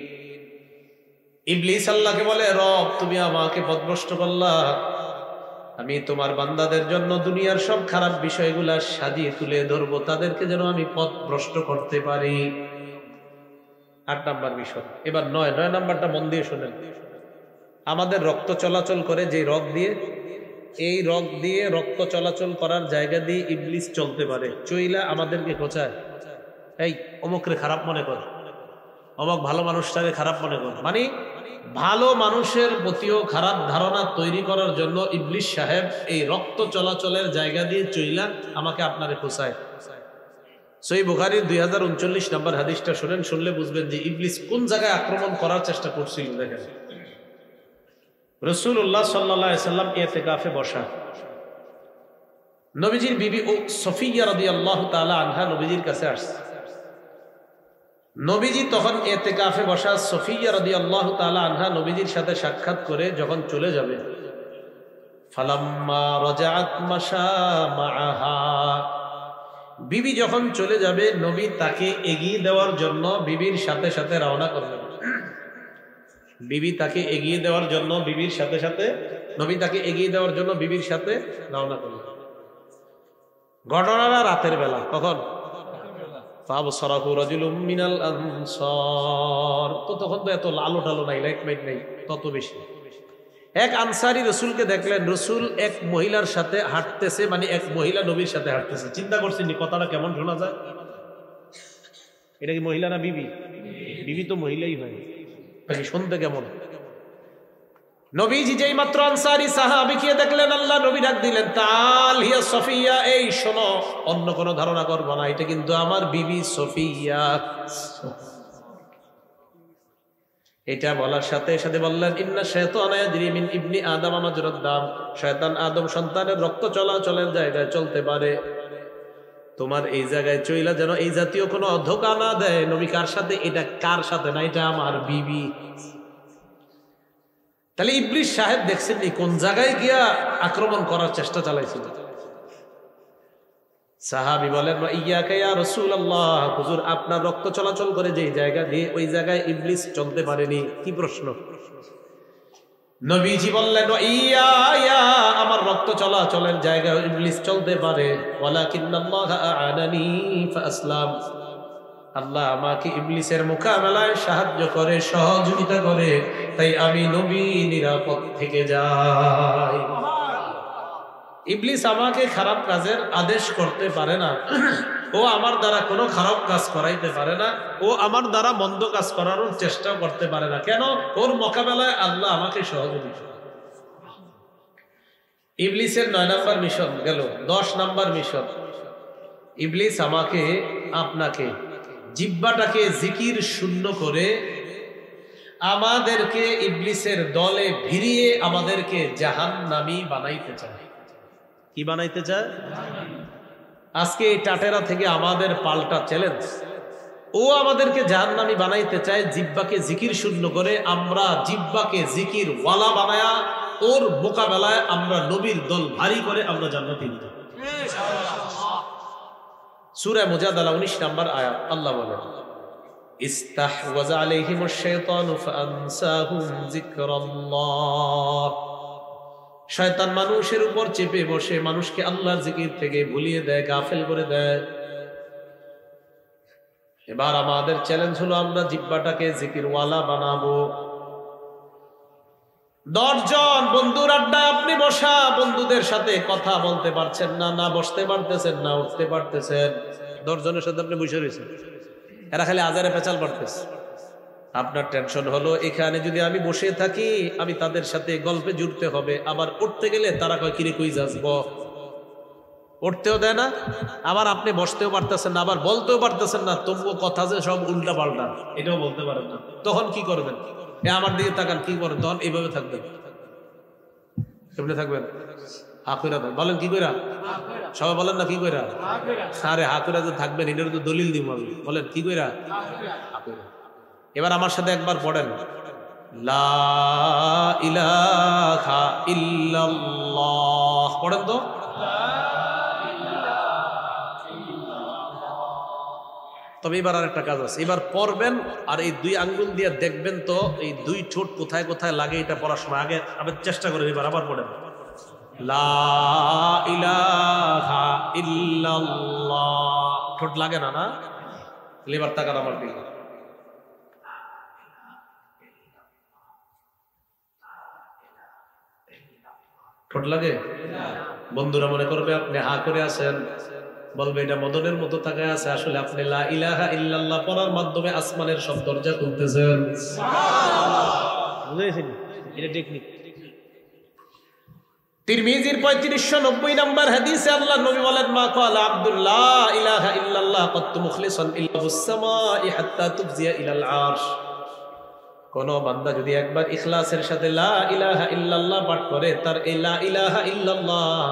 A: ইবলিস আল্লাহকে বলে, রব তুমি আমাকে পথভ্রষ্ট করলা, আমি তোমার বান্দাদের জন্য দুনিয়ার সব খারাপ বিষয়গুলা সাজিয়ে তুলে ধরবো, তাদেরকে যেন আমি পথভ্রষ্ট করতে পারি। 8 নাম্বার বিষয়। এবার 9 নাম্বারটা মন দিয়ে শোনেন। আমাদের রক্ত চলাচল করে যে রগ দিয়ে, এই রগ দিয়ে রক্ত চলাচল করার জায়গা দিয়ে ইবলিস চলতে পারে, চইলা আমাদেরকে খোঁচায়, এই অমুকরে খারাপ মনে কর, অমুক ভালো মানুষটাকে খারাপ মনে কর। মানে ভালো মানুষের প্রতিও খারাপ ধারণা তৈরি করার জন্য ইবলিস সাহেব এই রক্ত চলাচলের জায়গা দিয়ে চইলা আমাকে আপনারে খোঁচায়। সহিহ বুখারীর 2039 নাম্বার হাদিসটা শুনেন, শুনলে বুঝবেন যে ইবলিস কোন জায়গায় আক্রমণ করার চেষ্টা করছিল। দেখেন, রাসূলুল্লাহ সাল্লাল্লাহু আলাইহি সাল্লাম ইতিকাফে বসা, নবীজির বিবি সফিয়া রাদিয়াল্লাহু তাআলা আনহা নবীজির কাছে আসছে। নবীজি তখন ইতিকাফে বসা, সফিয়া রাদিয়াল্লাহু তাআলা আনহা নবীজির সাথে সাক্ষাৎ করে যখন চলে যাবে, ফালাম্মা রাজাআত মাশা মাআহা, বিবি যখন চলে যাবে নবী তাকে এগিয়ে দেওয়ার জন্য বিবির সাথে সাথে রওনা করলেন। বিবি তাকে এগিয়ে দেওয়ার জন্য বিবির সাথে সাথে, নবী তাকে এগিয়ে দেওয়ার জন্য বিবির সাথে রওনা করলেন। ঘটনাটা রাতের বেলা। কখন? ফাবসারাহু রাজুলুম মিনাল আনসার। তো তখন তো এত আলো টালো নাই, লাইট মাইট নাই তত বেশি। এক আনসারী রসুলকে দেখলেন, রসুল এক মহিলার সাথে হাঁটতেছে, মানে এক মহিলা নবীর সাথে হাঁটতেছে। চিন্তা করছেন কথাটা কেমন শোনা যায়? এটা কি মহিলা না বিবি? বিবি তো মহিলাই হয়, শুনতে কেমন? নবীজি যেই মাত্র আনসারী সাহাবীকে দেখলেন, আল্লাহ নবী ডাক দিলেন, তাল হিয়া সফিয়া, এই শোনো, অন্য কোনো ধারণা করবো না, এটা কিন্তু আমার বিবি সফিয়া। এটা বলার সাথে সাথে বললেন, ইন্না শাইতানা ইয়াজরি মিন ইবনি আদম মাজরাদ দাম, শয়তান আদম সন্তানের রক্ত চলাচলের জায়গায় চলতে পারে। তোমার এই জায়গায় চইলা যেন এই জাতীয় কোনো ধোঁকা না দেয়। নবী কার সাথে? এটা কার সাথে না, এটা আমার বিবি। তাহলে ইবলিস সাহেব দেখছেন কোন জায়গায় গিয়া আক্রমণ করার চেষ্টা চালাইছিল। সাহাবী বলেন, ইয়াকা ইয়া রাসূলুল্লাহ, হুজুর আপনার রক্ত চলাচল করে যেই জায়গা দিয়ে, ওই জায়গায় ইবলিস চলতে পারেনি। কি প্রশ্ন? নবীজি বললেন, ইয়া আমার রক্ত চলাচলের জায়গায় ইবলিস চলতে পারে, ওয়ালাকিন্নাল্লাহা আ'আনানি ফাআসলাম। আল্লাহ আমাকে ইবলিসের মোকাবেলায় সাহায্য করে, সহযোগিতা করে, তাই আমি নবী নিরাপদ থেকে যাই। ইবলিস আমাকে খারাপ কাজের আদেশ করতে পারে না, ও আমার দ্বারা কোনো খারাপ কাজ করাইতে পারে না, ও আমার দ্বারা মন্দ কাজ করারও চেষ্টা করতে পারে না। কেন? ওর মোকাবেলায় আল্লাহ আমাকে সহযোগিতা। ইবলিসের 9 নম্বর মিশন গেল। 10 নম্বর মিশন, ইবলিস আমাকে আপনাকে জিহ্বাটাকে জিকির শূন্য করে আমাদেরকে ইবলিসের দলে ভিড়িয়ে আমাদেরকে জাহান্নামী বানাইতে চায়। কি বানাইতে চায়? আজকে এই টাটেরা থেকে আমাদের পাল্টা চ্যালেঞ্জ, ও আমাদেরকে জাহান্নামী বানাইতে চায় জিহ্বাকে জিকির শূন্য করে। আমরা জিহ্বাকে জিকির ওয়ালা বানায়া ওর মোকাবেলায় আমরা নবীর দল ভারী করে আমরা জান্নাতে নিব। সূরা মুজাদালা 19 নম্বর আয়াত আল্লাহ বলেন, ইস্তাহওয়াযা আলাইহিমুশ শাইতানু ফাআনসাহুম যিকরাল্লাহ। শয়তান মানুষের উপর চেপে বসে মানুষকে আল্লাহর জিকির থেকে ভুলিয়ে দেয়, গাফেল করে দেয়। এবার আমাদের চ্যালেঞ্জ হলো আমরা জিহ্বাটাকে জিকিরওয়ালা বানাবো। 10 জন বন্ধুর আড্ডায় আপনি বসা, বন্ধুদের সাথে কথা বলতে পারছেন না, না বসতে পারতেছেন, না উঠতে পারতেছেন। 10 জনের সাথে আপনি বসে রয়েছেন, এরা খালি আজারে পেঁচাল পারতেছে। আপনার টেনশন হলো এখানে যদি আমি বসে থাকি আমি তাদের সাথে গল্পে জুড়তে হবে, আবার উঠতে গেলে তারা কয় কিরে কই যাসব, উঠতেও দেয় না, আবার আপনি বসতেও পারতেছেন না, আবার বলতেও পারতেছেন না, তবুও কথা যে সব উল্টা পাল্টা এটাও বলতে পারেন না। তখন কি করবেন? আমার দিকে তাকান, কি করেন তখন? এইভাবে থাকবেন। কেমনে থাকবেন? হা কইরা থাকবেন। বলেন কি কইরা? সবাই বলেন না কি কইরা? আরে হা কইরা যে থাকবেন এটার তো দলিল দিব আমি। বলেন কি কইরা? হা কইরা। এবার আমার সাথে একবার পড়েন, লা ইলাহা ইল্লাল্লাহ। পড়েন তো। তবে এবার আর একটা কাজ আছে, এবার পড়বেন আর এই 2 আঙ্গুল দিয়ে দেখবেন তো এই 2 ঠোঁট কোথায় কোথায় লাগে। এটা পড়ার সময় আগে আবার চেষ্টা করেন। এবার আবার পড়েন, লা ইলাহা ইল্লাল্লাহ। ঠোঁট লাগে না? না? এবার তাকান আমার দিকে। ঠোঁট লাগে? বন্ধুরা মনে করবে আপনি হা করে আছেন, বলবে এটা মদনের মতো তাকায় আছে, আসলে আপনি লা ইলাহা ইল্লাল্লাহ পড়ার মাধ্যমে আসমানের সব দরজা খুলতেছেন। বুঝেছেন? এটা টেকনিক। তিরমিজির 3590 নম্বর হাদিসে আল্লাহ নবী বলেন, মা ক্বালা আব্দুল্লাহ ইলাহা ইল্লাল্লাহ কত মুখলিসান ইল্লাহুস সামাই হাত্তা তুফজিয়া ইলাল আরশ। কোন বান্দা যদি একবার ইখলাসের সাথে লা ইলাহা ইল্লাল্লাহ পাঠ করে, তার এই লা ইলাহা ইল্লাল্লাহ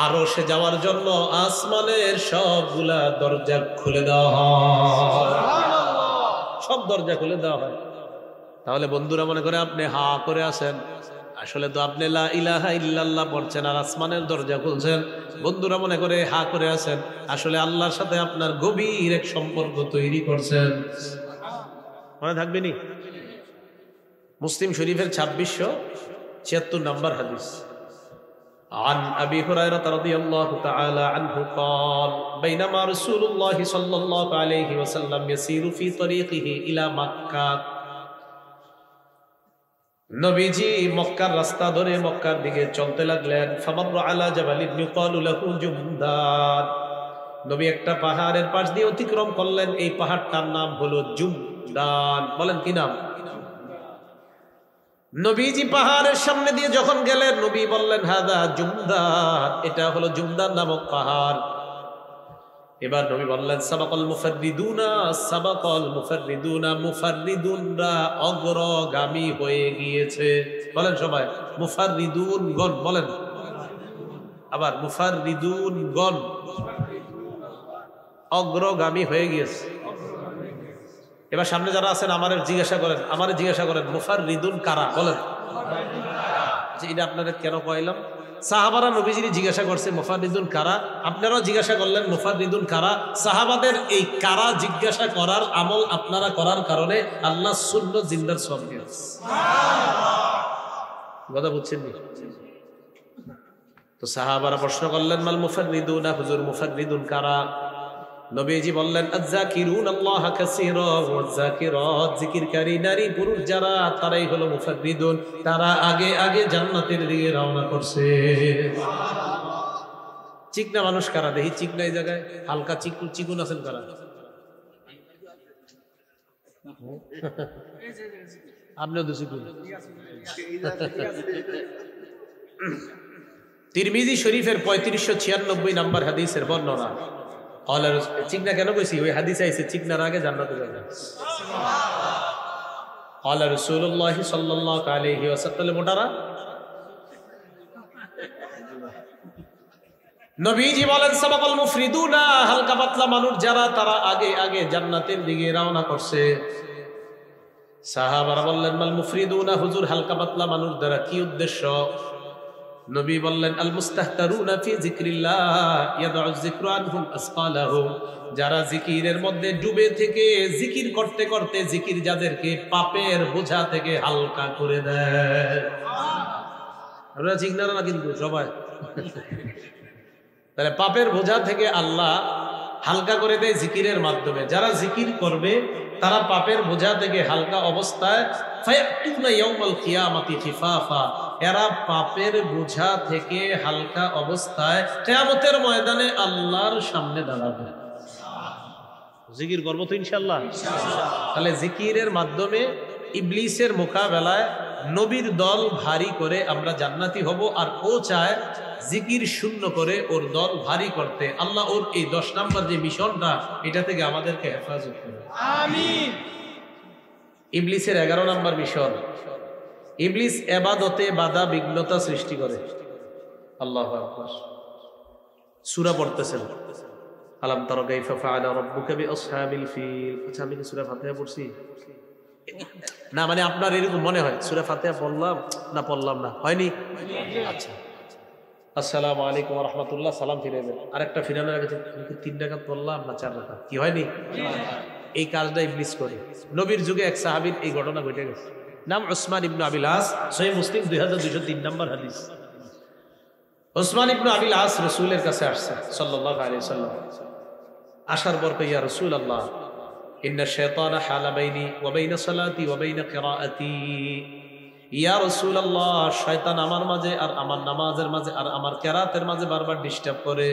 A: আরশে যাওয়ার জন্য আসমানের সবগুলা দরজা খুলে দেওয়া হয়। সব দরজা খুলে দেওয়া হয়। তাহলে বন্ধুরা মনে করে আপনি হা করে আছেন, আসলে তো আপনি লা ইলাহা ইল্লাল্লাহ পড়ছেন আর আসমানের দরজা খুলছেন। বন্ধুরা মনে করে হা করে আছেন, আসলে আল্লাহর সাথে আপনার গভীর এক সম্পর্ক তৈরি করছেন। মনে থাকবেনি? মুসলিম শরীফের 2676 নম্বর হাদিস। عن أبي هريرة رضي الله تعالى عنه قال بينما رسول الله صلى الله عليه وسلم يسير في طريقه إلى مكة। নবীজি মক্কার রাস্তা ধরে মক্কার দিকে চলতে লাগলেন। فمر على جبل يقال له جمدان। নবী একটা পাহাড়ের পাশ দিয়ে অতিক্রম করলেন, এই পাহাড়টার নাম হলো জুমদান। বলেন কি নাম? নবীজি পাহাড়ের সামনে দিয়ে যখন গেলেন, নবী বললেন হাদা জুমদান, এটা হলো জুমদান নামক পাহাড়। এবার নবী বললেন সাবাকাল মুফাররিদুনা, সাবাকাল মুফাররিদুনা, মুফাররিদুনরা অগ্রগামী হয়ে গিয়েছে। বলেন সবাই মুফাররিদুনগণ। বলেন আবার মুফাররিদুনগণ। অগ্রগামী হয়ে গিয়েছে। এবার সামনে যারা আছেন আমারে জিজ্ঞাসা করেন মুফাররিদুন কারা, বলেন যে এটা আপনারা কেন কইলাম। সাহাবারা নবীজির জিজ্ঞাসা করছে মুফাররিদুন কারা, আপনারাও জিজ্ঞাসা করলেন মুফাররিদুন কারা। সাহাবাদের এই কারা জিজ্ঞাসা করার আমল আপনারা করার কারণে আল্লাহ সুন্নাত জিন্দার সওয়াব দিয়েছে। কথা বুঝছেন নি? তো সাহাবারা প্রশ্ন করলেন মাল মুফাররিদুন, হুজুর মুফাররিদুন কারা? নবীজি বললেন আয-যাকিরুন আল্লাহ কাসীরা ওয়াজ-যাকিরাত, জিকিরকারী নারী পুরুষ যারা তারাই হলো মুফাররিদুন, তারা আগে আগে জান্নাতের দিকে রওনা করছে। চিকনা মানুষ কারা দেখি, চিকনা এই জায়গায় হালকা চিকুন আছেন কারা? আপনিও তো চিকুন। তিরমিজি শরীফের 3596 নম্বর হাদিসের বর্ণনা। চিকনা কেন কইছি? ওই হাদিসে আইছে চিকনার আগে জান্নাতে যাবে। ক্বালা রাসূলুল্লাহ সাল্লাল্লাহু আলাইহি ওয়াসাল্লাম, মোটারা নবীজি বলেন সাবাকাল মুফরিদুনা, হালকা পাতলা মানুষ যারা তারা আগে আগে জান্নাতের দিকে রওনা করছে। সাহাবারা বললেন মাল মুফরিদুনা, হুজুর হালকা পাতলা মানুষ দ্বারা কি উদ্দেশ্য? নবী বললেন আল মুস্তাহতারুনা ফি যিকরিল্লাহ ইয়াদউ যিকরু আনহুম আসকালাহুম, যারা জিকিরের মধ্যে ডুবে থেকে জিকির করতে করতে জিকির যাদেরকে পাপের বোঝা থেকে হালকা করে দেয়। আমরা চিন্তারা না কিন্তু সবাই, তাহলে পাপের বোঝা থেকে আল্লাহ হালকা করে দেয় জিকিরের মাধ্যমে। যারা জিকির করবে তারা পাপের বোঝা থেকে হালকা অবস্থায় ফায়াতুনা ইয়াউমাল কিয়ামাতি খিফাফা, এরা পাপের বোঝা থেকে হালকা অবস্থায় কিয়ামতের ময়দানে আল্লাহর সামনে দাঁড়াবে। জিকির করবো তো ইনশাআল্লাহ। তাহলে জিকিরের মাধ্যমে ইবলিসের মোকাবেলায় নবীর দল ভারী করে আমরা জান্নাতি হব। আর ও চায় জিকির শূন্য করে ওর দল ভারী করতে। আল্লাহ ওর এই 10 নম্বর যে মিশনটা, এটা থেকে আমাদেরকে হেফাজত করবে, আমিন। ইবলিসের 11 নম্বর মিশন, ইবলিস ইবাদতে বাধা বিঘ্নতা সৃষ্টি করে। আল্লাহু আকবার। সূরা পড়তেছেন আলাম তারা কাইফা ফাআলা রাব্বুকা বিআসহাবিল ফিল। আচ্ছা, আমি কি সূরা ফাতিহা পড়ছি না? মানে আপনার এরকম মনে হয় সূরা ফাতিহা পড়লাম না, হয়নি? আচ্ছা, আসসালামু আলাইকুম ওয়া রাহমাতুল্লাহ, সালাম ফিরে দেন। আরেকটা ফিরানোর আগে 3 রাকাত পড়লাম না 4 রাকাত, কি হয়নি? এই কাজটা ইবলিস করে। নবীর যুগে এক সাহাবীর এই ঘটনা ঘটে গেছে, নাম উসমান ইবনে আবিল আস, সহিহ মুসলিম 2203 নম্বর হাদিস। উসমান ইবনে আবিল আস রাসূলের কাছে আসছে সাল্লাল্লাহু আলাইহি ওয়াসাল্লাম। আসার পর কই, ইয়া রাসূলুল্লাহ, ইন্না শাইতানা হালা বাইনি ওয়া বাইনা সালাতি ওয়া বাইনা কিরাআতি। ইয়া রাসূলুল্লাহ, শয়তান আমার মাঝে আর আমার নামাজের মাঝে আর আমার কিরাতের মাঝে বারবার ডিস্টার্ব করে।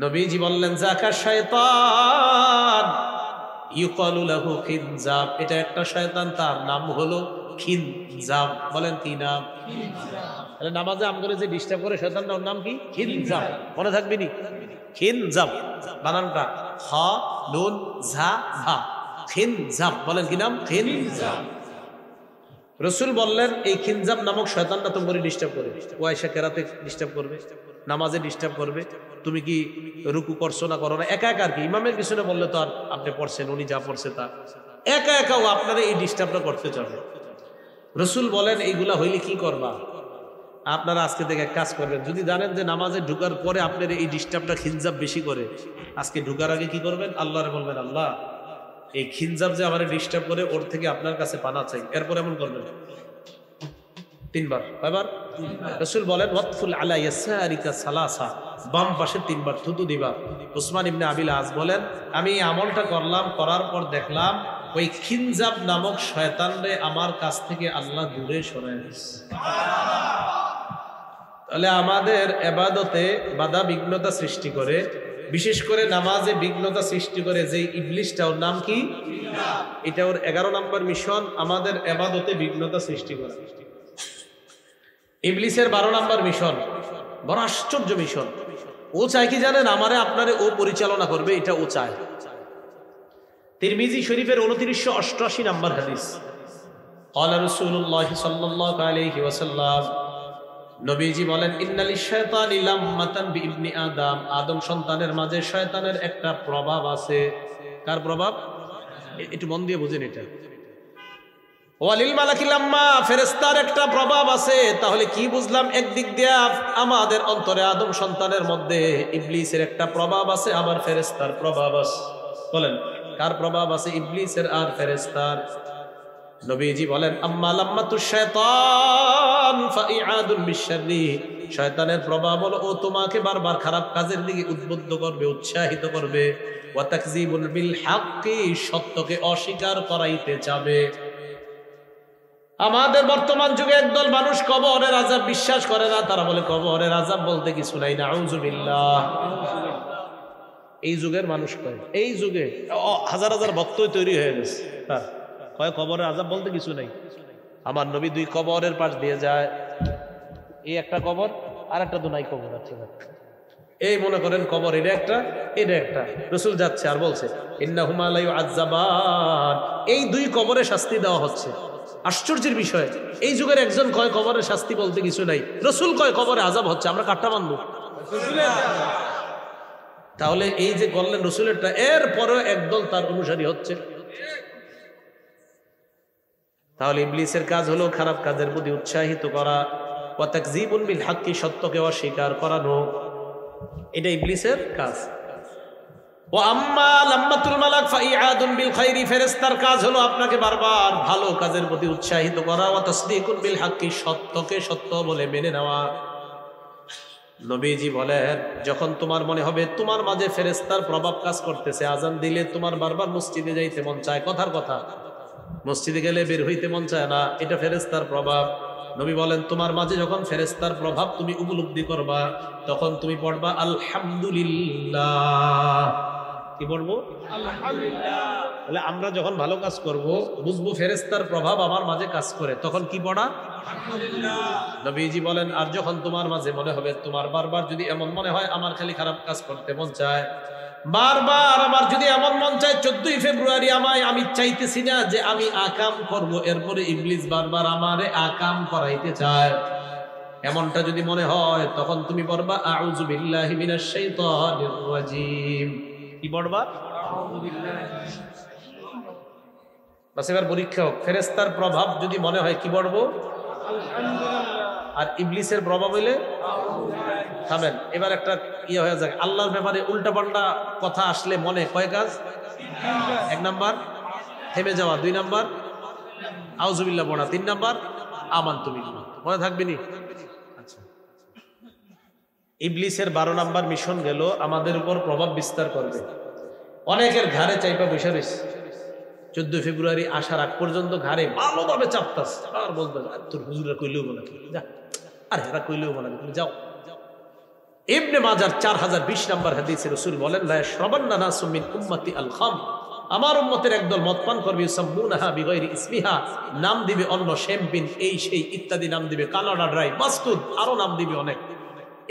A: নবীজি বললেন যাকা শয়তান ইউকালু লাহু খিনজাব, এটা একটা শয়তান, তার নাম হলো খিনজাব। বলেন কি নাম? তাহলে নামাজে আম করে যে ডিস্টার্ব করে শয়তানটার নাম কি? খিনজাব। মনে থাকবে নি? খিনজাব বানানটা খ নুন ঝা ভা, খিনজাব। বলেন কি নাম? খিনজাব। রাসূল বললেন এই খিনজাব নামক শয়তানটা তোমাকে ডিস্টার্ব করে। ও আয়েশা কেরাতে ডিস্টার্ব করবে, নামাজে ডিস্টার্ব করবে। তুমি কি রুকু করছো না করো না, একা একা আর কি। ইমামের পিছনে বললে তো আর আপনি পড়ছেন, উনি যা পড়ছে তা একা একা ও আপনারা এই ডিস্টার্বটা করতে চাবে। রাসূল বলেন এইগুলা হইলে কি করবা? আপনারা আজকে থেকে এক কাজ করবেন, যদি জানেন যে নামাজে ঢুকার পরে আপনার এই ডিস্টার্বটা খিনজাব বেশি করে, আজকে ঢুকার আগে কি করবেন? আল্লাহরে বলবেন, আল্লাহ এই খিনজাব যে আমার ডিস্টার্ব করে, ওর থেকে আপনার কাছে পানা চাই। এরপর এমন করবেন 3 বার। কয়বার? রাসূল বলেন ওয়াতফুল আলা ইয়াসারিকা সালাসা, বাম পাশে 3 বার থুতু দিবা। উসমান ইবনে আবিল আস বলেন আমি এই আমলটা করলাম, করার পর দেখলাম ওই খিনজাব নামক শয়তানরে আমার কাছ থেকে আল্লাহ দূরে সরায় দিয়েছে। তাহলে আমাদের ইবাদতে বাধা বিঘ্নতা সৃষ্টি করে, বিশেষ করে নামাজে বিঘ্নতা সৃষ্টি করে যে ইবলিসটা, ওর নাম কি? এটা ওর 11 নম্বর মিশন, আমাদের ইবাদতে বিঘ্নতা সৃষ্টি করা। ইবলিসের 12 নম্বর মিশন, বড় আশ্চর্য মিশন। ও চায় কি জানেন? আমারে আপনারে ও পরিচালনা করবে, এটা ও চায়। তিরমিজি শরীফের 2988 নম্বর হাদিস। ক্বালা রাসূলুল্লাহ সাল্লাল্লাহু আলাইহি ওয়াসাল্লাম, নবীজি বলেন ইন্নালিশ শায়তানি লাম্মাতান বিইবনি আদম, আদম সন্তানের মাঝে শয়তানের একটা প্রভাব আছে। কার প্রভাব? একটু মন দিয়ে বুঝেন এটা। ওয়ালিল মালাকি লাম্মা, ফেরেশতার একটা প্রভাব আছে। তাহলে কি বুঝলাম? একদিক দিয়ে আমাদের অন্তরে আদম সন্তানের মধ্যে ইবলিসের একটা প্রভাব আছে, আবার ফেরেশতার প্রভাব আছে। বলেন কার প্রভাব আছে? ইবলিসের আর ফেরেশতার। নবীজি বলেন আম্মা লাম্মাতুশ শায়তান ফাইআদুন বিশশাররি, শয়তানের প্রভাব হলো ও তোমাকে বারবার খারাপ কাজের দিকে উদ্বুদ্ধ করবে, উৎসাহিত করবে। ওয়া তাকযিবুল বিল হাক্কি, সত্যকে অস্বীকার করাইতে চাবে। আমাদের বর্তমান যুগে একদল মানুষ কবরের আযাব বিশ্বাস করে না। তারা বলে কবরের আযাব বলতে কিছু নাই, নাউযুবিল্লাহ। এই যুগের মানুষ কয়, এই যুগে হাজার হাজার ভক্ত তৈরি হয়ে গেছে, তার কয় কবরের আযাব বলতে কিছু নাই। আমার নবী 2 কবরের পাশ দিয়ে যায়, এই একটা কবর আর একটা দুনাই কবর আছে। এই মনে করেন কবর এটা একটা, এটা একটা। রাসূল যাচ্ছে আর বলছে ইন্নাহুমা লা ইউআযাবান, এই 2 কবরে শাস্তি দেওয়া হচ্ছে। আশ্চর্যের বিষয়, এই যুগের একজন কয় কবরের শাস্তি বলতে কিছু নাই, রাসূল কয় কবরে আযাব হচ্ছে। আমরা কাটটা মানব? তাহলে এই যে বললেন রাসূলেরটা, এরপরেও একদল তার অনুসারী হচ্ছে। তাহলে ইবলিসের কাজ হলো খারাপ কাজের প্রতি উৎসাহিত করা, ওয়া তাকযিবুন বিল হাক্কি, সত্যকে অস্বীকার করানো, এটা ইবলিসের কাজ। ওয়া আম্মা লাম্মাতুল মালাক ফাইআদুন বিল খাইরি, ফেরেশতার কাজ হলো আপনাকে বারবার ভালো কাজের প্রতি উৎসাহিত করা, ওয়া তাসদীকুন বিল হাক্কি, সত্যকে সত্য বলে মেনে নেওয়া। নবীজি বলেন যখন তোমার মনে হবে তোমার মাঝে ফেরেশতার প্রভাব কাজ করতেছে, আজান দিলে তোমার বারবার মসজিদে যাইতে মন চায়, কথার কথা মসজিদে গেলে বের হইতে মন চায় না, এটা ফেরেশতার প্রভাব। নবী বলেন তোমার মাঝে যখন ফেরেশতার প্রভাব তুমি উপলব্ধি করবা, তখন তুমি পড়বা আলহামদুলিল্লাহ। কি পড়বো? আলহামদুলিল্লাহ। তাহলে আমরা যখন ভালো কাজ করব, বুঝবো ফেরেশতার প্রভাব আমার মাঝে কাজ করে, তখন কি পড়া? আলহামদুলিল্লাহ। নবীজি বলেন আর যখন তোমার মাঝে মনে হবে, তোমার বারবার যদি এমন মনে হয় আমার খালি খারাপ কাজ করতে মন চায়, বারবার আমার যদি এমন মন চায় 14ই ফেব্রুয়ারি আমি চাইতেছি না যে আমি আকাম করব, এরপরে ইবলিস বারবার আমারে আকাম করাইতে চায়, এমনটা যদি মনে হয়, তখন তুমি পড়বা আউযু বিল্লাহি মিনাশ শাইতানির রাজীম। কি পড়বা? আউযু বিল্লাহি। বাস এবার পরীক্ষা হোক, ফেরেশতার প্রভাব যদি মনে হয় কি পড়বো? আলহামদুলিল্লাহ। আর ইবলিসের প্রভাব হইলে থামেন। এবার একটা ইয়ে হয়ে যাক, আল্লাহর ব্যাপারে উল্টাপাল্টা কথা আসলে মনে কয় কাজ? 1 নাম্বার থেমে যাওয়া, 2 নাম্বার আউযুবিল্লাহ পড়া, 3 নাম্বার আমানতু বিল্লাহ। মনে থাকবে নি? আচ্ছা, ইবলিসের 12 নাম্বার মিশন গেল আমাদের উপর প্রভাব বিস্তার করবে। অনেকের ঘাড়ে চাইপা বসে রয়েছে, 14 ফেব্রুয়ারি আসার আগ পর্যন্ত ঘাড়ে ভালোভাবে চাপতাস, আর বলতে তোর হুজুরা কইলেও বলে যা, আর হেরা কইলেও বলে তুমি যাও। ইবনে মাজার 4020 নাম্বার হাদিসে রাসূল বলেন লা ইয়াশরাবান্না নাসুম মিন উম্মতি আল খাম, আমার উম্মতের একদল মদ পান করবে, ইউসাম্মুনাহা বিগাইরি ইসমিহা, নাম দিবে অন্য, শ্যাম্পেন এই সেই ইত্যাদি নাম দিবে, কানাডা ড্রাই, মাস্তুদ, আরো নাম দিবে অনেক,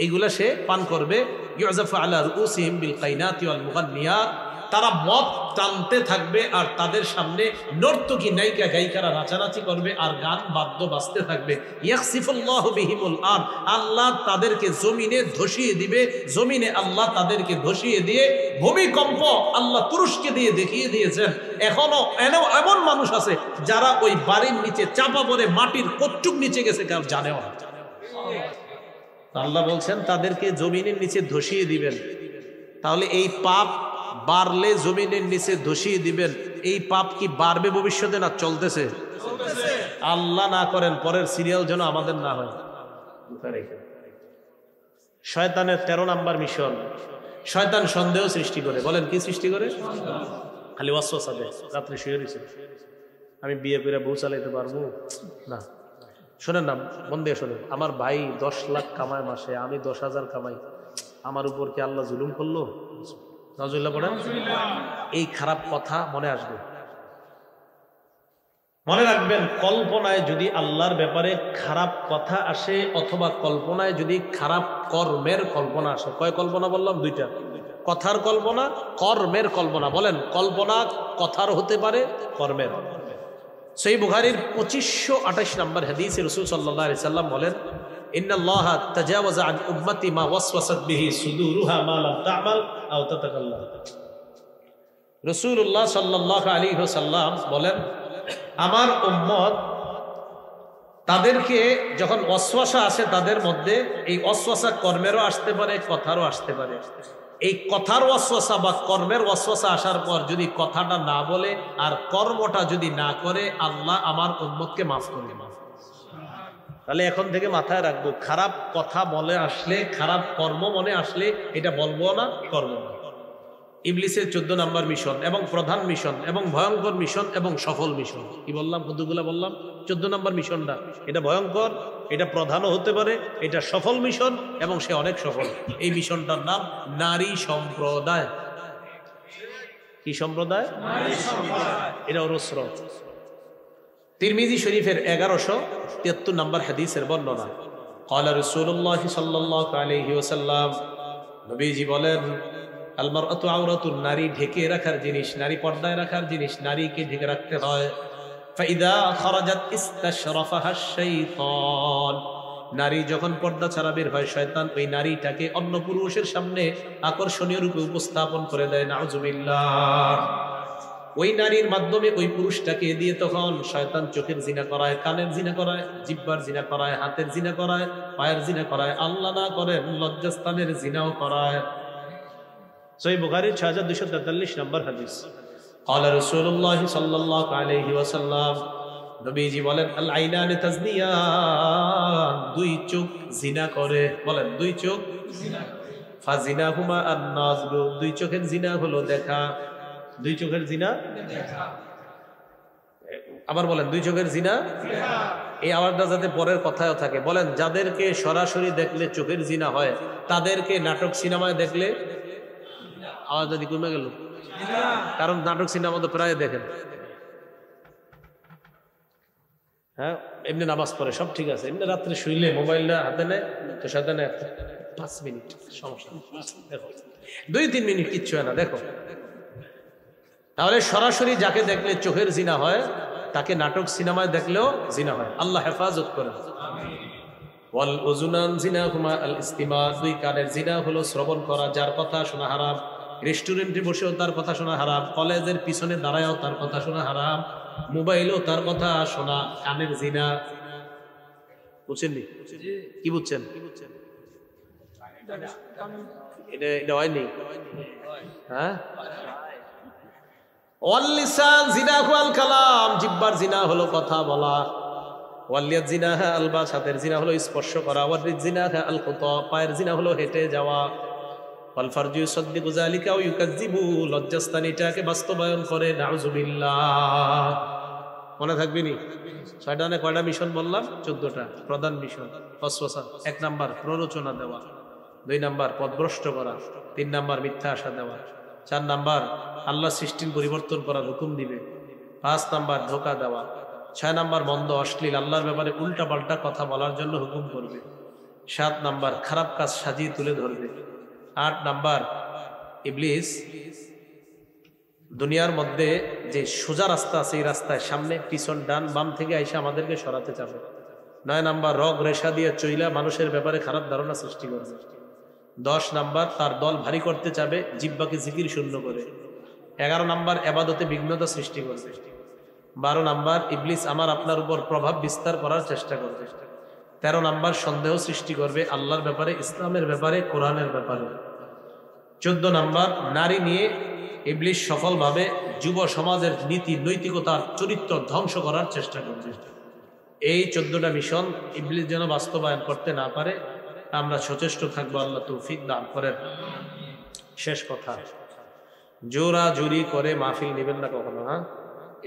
A: এইগুলা সে পান করবে। ইউযাফু আলা রুউসিহিম বিল কাইনাতি ওয়াল মুগান্নিয়াত, তারা মদ টানতে থাকবে আর তাদের সামনে নর্তকী নায়িকা গায়িকারা নাচানাচি করবে আর গান বাদ্য বাজতে থাকবে। ইয়াখসিফুল্লাহু বিহিমুল আরদ, আল্লাহ তাদেরকে জমিনে ধসিয়ে দিবে, জমিনে আল্লাহ তাদেরকে ধসিয়ে দিয়ে ভূমিকম্প আল্লাহ তুরস্কে দিয়ে দেখিয়ে দিয়েছেন। এখনো এমন মানুষ আছে যারা ওই বাড়ির নিচে চাপা পড়ে মাটির কচ্চুক নিচে গেছে, কারণ জানেও না। আল্লাহ বলছেন তাদেরকে জমিনের নিচে ধসিয়ে দিবেন। তাহলে এই পাপ বাড়লে জমিনের নিচে ধসিয়ে দিবেন, এই পাপ কি বাড়বে ভবিষ্যতে না চলতেছে? আল্লাহ না করেন পরের সিরিয়াল যেন আমাদের না হয়। শয়তানের 13 নাম্বার মিশন, শয়তান সন্দেহ সৃষ্টি করে। বলেন কি সৃষ্টি করে? খালি ওয়াসওয়াসা দেয়। রাত্রে শুয়ে রয়েছে, আমি বিয়ে করে বউ চালাইতে পারবো না। শোনেন না, মন দিয়ে শোনেন, আমার ভাই 10 লাখ কামায় মাসে, আমি 10,000 কামাই, আমার উপর কি আল্লাহ জুলুম করলো? নাউজুবিল্লাহ পড়েন। এই খারাপ কথা মনে আসবে। মনে রাখবেন, কল্পনায় যদি আল্লাহর ব্যাপারে খারাপ কথা আসে, অথবা কল্পনায় যদি খারাপ কর্মের কল্পনা আসে, কয় কল্পনা বললাম? 2টা, কথার কল্পনা, কর্মের কল্পনা। বলেন কল্পনা কথার হতে পারে, কর্মের। সহিহ বুখারীর 2528 নম্বর হাদিসে রাসূল সাল্লাল্লাহু আলাইহি সাল্লাম বলেন ইন্নাল্লাহা তাজাওয়াজা আন উম্মতি মা ওয়াসওয়াসাত বিহি সুদুরুহা মা লাম তা'মাল আও তাতাকাল্লাম। রাসূলুল্লাহ সাল্লাল্লাহু আলাইহি ওয়াসাল্লাম বলেন, আমার উম্মত তাদেরকে যখন ওয়াসওয়াসা আসে তাদের মধ্যে, এই ওয়াসওয়াসা কর্মেরও আসতে পারে, কথারও আসতে পারে। এই কথার ওয়াসওয়াসা বা কর্মের ওয়াসওয়াসা আসার পর যদি কথাটা না বলে আর কর্মটা যদি না করে, আল্লাহ আমার উম্মতকে মাফ করে। তাহলে এখন থেকে মাথায় রাখবো, খারাপ কথা বলে আসলে, খারাপ কর্ম মনে আসলে এটা বলবো না, করবো না। ইবলিসের 14 নম্বর মিশন এবং প্রধান মিশন এবং ভয়ঙ্কর মিশন এবং সফল মিশন। কি বললাম? কতগুলা বললাম? 14 নম্বর মিশনটা, এটা ভয়ঙ্কর, এটা প্রধানও হতে পারে, এটা সফল মিশন এবং সে অনেক সফল। এই মিশনটার নাম নারী সম্প্রদায়। কি সম্প্রদায়? এটা অরস্র। তিরমিজি শরীফের 1173 নম্বর হাদিসের বর্ণনা। ক্বালা রাসূলুল্লাহ সাল্লাল্লাহু আলাইহি ওয়াসাল্লাম, নবীজি বলেন, আল মারআতু আওরাতুন, নারী ঢেকে রাখার জিনিস, নারী পর্দায় রাখার জিনিস, নারীকে ঢেকে রাখতে হয়। ফাইদা খারাজাত ইস্তাশরাফাহা শাইতান, নারী যখন পর্দা ছাড়া বের হয়, শয়তান ওই নারীটাকে অন্য পুরুষের সামনে আকর্ষণীয় রূপে উপস্থাপন করে দেয়। নাউজুবিল্লাহ। ওই নারীর মাধ্যমে ওই পুরুষটাকে দিয়ে তখন শয়তান চোখের জিনা করায়, কানের জিনা করায়, জিহ্বার জিনা করায়, হাতের জিনা করায়, পায়ের জিনা করায়, আল্লাহ না করেন লজ্জাস্থানের জিনাও করায়। সহিহ বুখারী 6243 নম্বর হাদিস। ক্বালা রাসূলুল্লাহ সাল্লাল্লাহু আলাইহি ওয়াসাল্লাম, নবীজি বলেন, আল আইনানি তাজনিয়ান, দুই চোখ জিনা করে। বলেন, দুই চোখ জিনা করে। ফাজিনাহুমা আন-নাজরু, দুই চোখের জিনা হলো দেখা। দুই চোখের জিনা দেখা। আবার বলেন, দুই চোখের জিনা দেখা। এই আওয়াজটা যাতে পরের কথায়ও থাকে। বলেন, যাদেরকে সরাসরি দেখলে চোখের জিনা হয়, তাদেরকে নাটক সিনেমায় দেখলে আওয়াজ যদি কমে গেল, কারণ নাটক সিনেমা তো প্রায় দেখেন। হ্যাঁ, এমনি নামাজ পড়ে, সব ঠিক আছে, এমনি রাত্রে শুইলে মোবাইলটা হাতে নেয় তো শয়তানে 5 মিনিট সমস্যা, দেখো 2-3 মিনিট কিচ্ছু হয় না, দেখো। তাহলে সরাসরি যাকে দেখলে চোখের জিনা হয়, তাকে নাটক সিনেমায় দেখলেও জিনা হয়। আল্লাহ হেফাজত করেন। ওয়াল উযুনান জিনাহুমা আল ইস্তিমা, দুই কানের জিনা হলো শ্রবণ করা, যার কথা শোনা হারাম। রেস্টুরেন্টে বসেও তার কথা শোনা হারাম, কলেজের পিছনে দাঁড়ায়ও তার কথা শোনা হারাম, মোবাইলেও তার কথা শোনা কানের জিনা। বুঝছেননি? কি বুঝছেন? এটা হয়নি? হ্যাঁ। ওয়াল লিসান জিনাহু আল কালাম, জিহ্বার জিনা হলো কথা বলা। ওয়াল ইয়াদ জিনাহা আল বাস, হাতের জিনা হলো স্পর্শ করা। ওয়াল রিজ জিনাহা আল খুতা, পায়ের জিনা হলো হেঁটে যাওয়া। ওয়াল ফারজু ইউসাদ্দিকু যালিকা ওয়া ইউকাযযিবু, লজ্জাস্থান এটাকে বাস্তবায়ন করে। নাউযুবিল্লাহ। মনে থাকবে নি? 6টা না কয়টা মিশন বললাম? 14টা প্রধান মিশন। ওয়াসওয়াসা 1 নাম্বার প্ররোচনা দেওয়া, 2 নাম্বার পথভ্রষ্ট করা, 3 নাম্বার মিথ্যা আশা দেওয়া, 4 নাম্বার আল্লাহ সৃষ্টির পরিবর্তন করার হুকুম দিবে, 5 নাম্বার ধোঁকা দেওয়া, 6 নাম্বার মন্দ অশ্লীল আল্লাহর ব্যাপারে উল্টা পাল্টা কথা বলার জন্য হুকুম করবে, 7 নাম্বার খারাপ কাজ সাজিয়ে তুলে ধরবে, 8 নাম্বার ইবলিস দুনিয়ার মধ্যে যে সোজা রাস্তা আছে এই রাস্তায় সামনে পিছন ডান বাম থেকে আইসা আমাদেরকে সরাতে চাবে। 9 নাম্বার রগ রেশা দিয়ে চইলা মানুষের ব্যাপারে খারাপ ধারণা সৃষ্টি করবে। 10 নাম্বার তার দল ভারী করতে চাবে জিহ্বাকে জিকির শূন্য করে। 11 নাম্বার ইবাদতে বিঘ্নতা সৃষ্টি করবে। 12 নাম্বার ইবলিস আমার আপনার উপর প্রভাব বিস্তার করার চেষ্টা করবে। 13 নাম্বার সন্দেহ সৃষ্টি করবে আল্লাহর ব্যাপারে, ইসলামের ব্যাপারে, কোরআনের ব্যাপারে। 14 নাম্বার নারী নিয়ে ইবলিস সফলভাবে যুব সমাজের নীতি নৈতিকতার চরিত্র ধ্বংস করার চেষ্টা করবে। এই 14টা মিশন ইবলিস যেন বাস্তবায়ন করতে না পারে আমরা সচেষ্ট থাকবো। আল্লাহ তৌফিক দান করেন। শেষ কথা, জোরা জুরি করে মাহফিল নেবেন না কখনো। হ্যাঁ,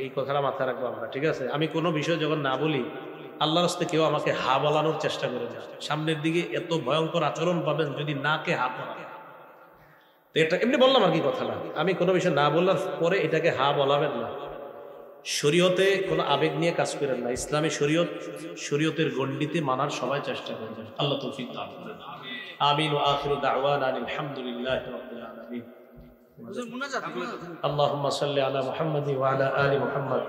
A: এই কথাটা মাথায় রাখবো আমরা, ঠিক আছে? আমি কোনো বিষয় যখন না বলি, আল্লাহর রাস্তায় কেউ আমাকে হা বলানোর চেষ্টা করে না। সামনের দিকে এত ভয়ঙ্কর আচরণ পাবেন যদি নাকে হা পড়া। তো এটা এমনি বললাম আর কি কথাটা, আমি কোনো বিষয় না বলার পরে এটাকে হা বলাবেন না। শরীয়তে কোনো আবেগ নিয়ে কাজ করেন না। ইসলামী শরীয়তের গণ্ডিতে মানার সবাই চেষ্টা করবেন। আল্লাহ তৌফিক দান করেন। আমিন ওয়া আখিরু দাওয়ানা আলহামদুলিল্লাহি রাব্বিল আলামিন। আল্লাহুম্মা সাল্লি আলা মুহাম্মাদি ওয়া আলা আলি মুহাম্মাদ।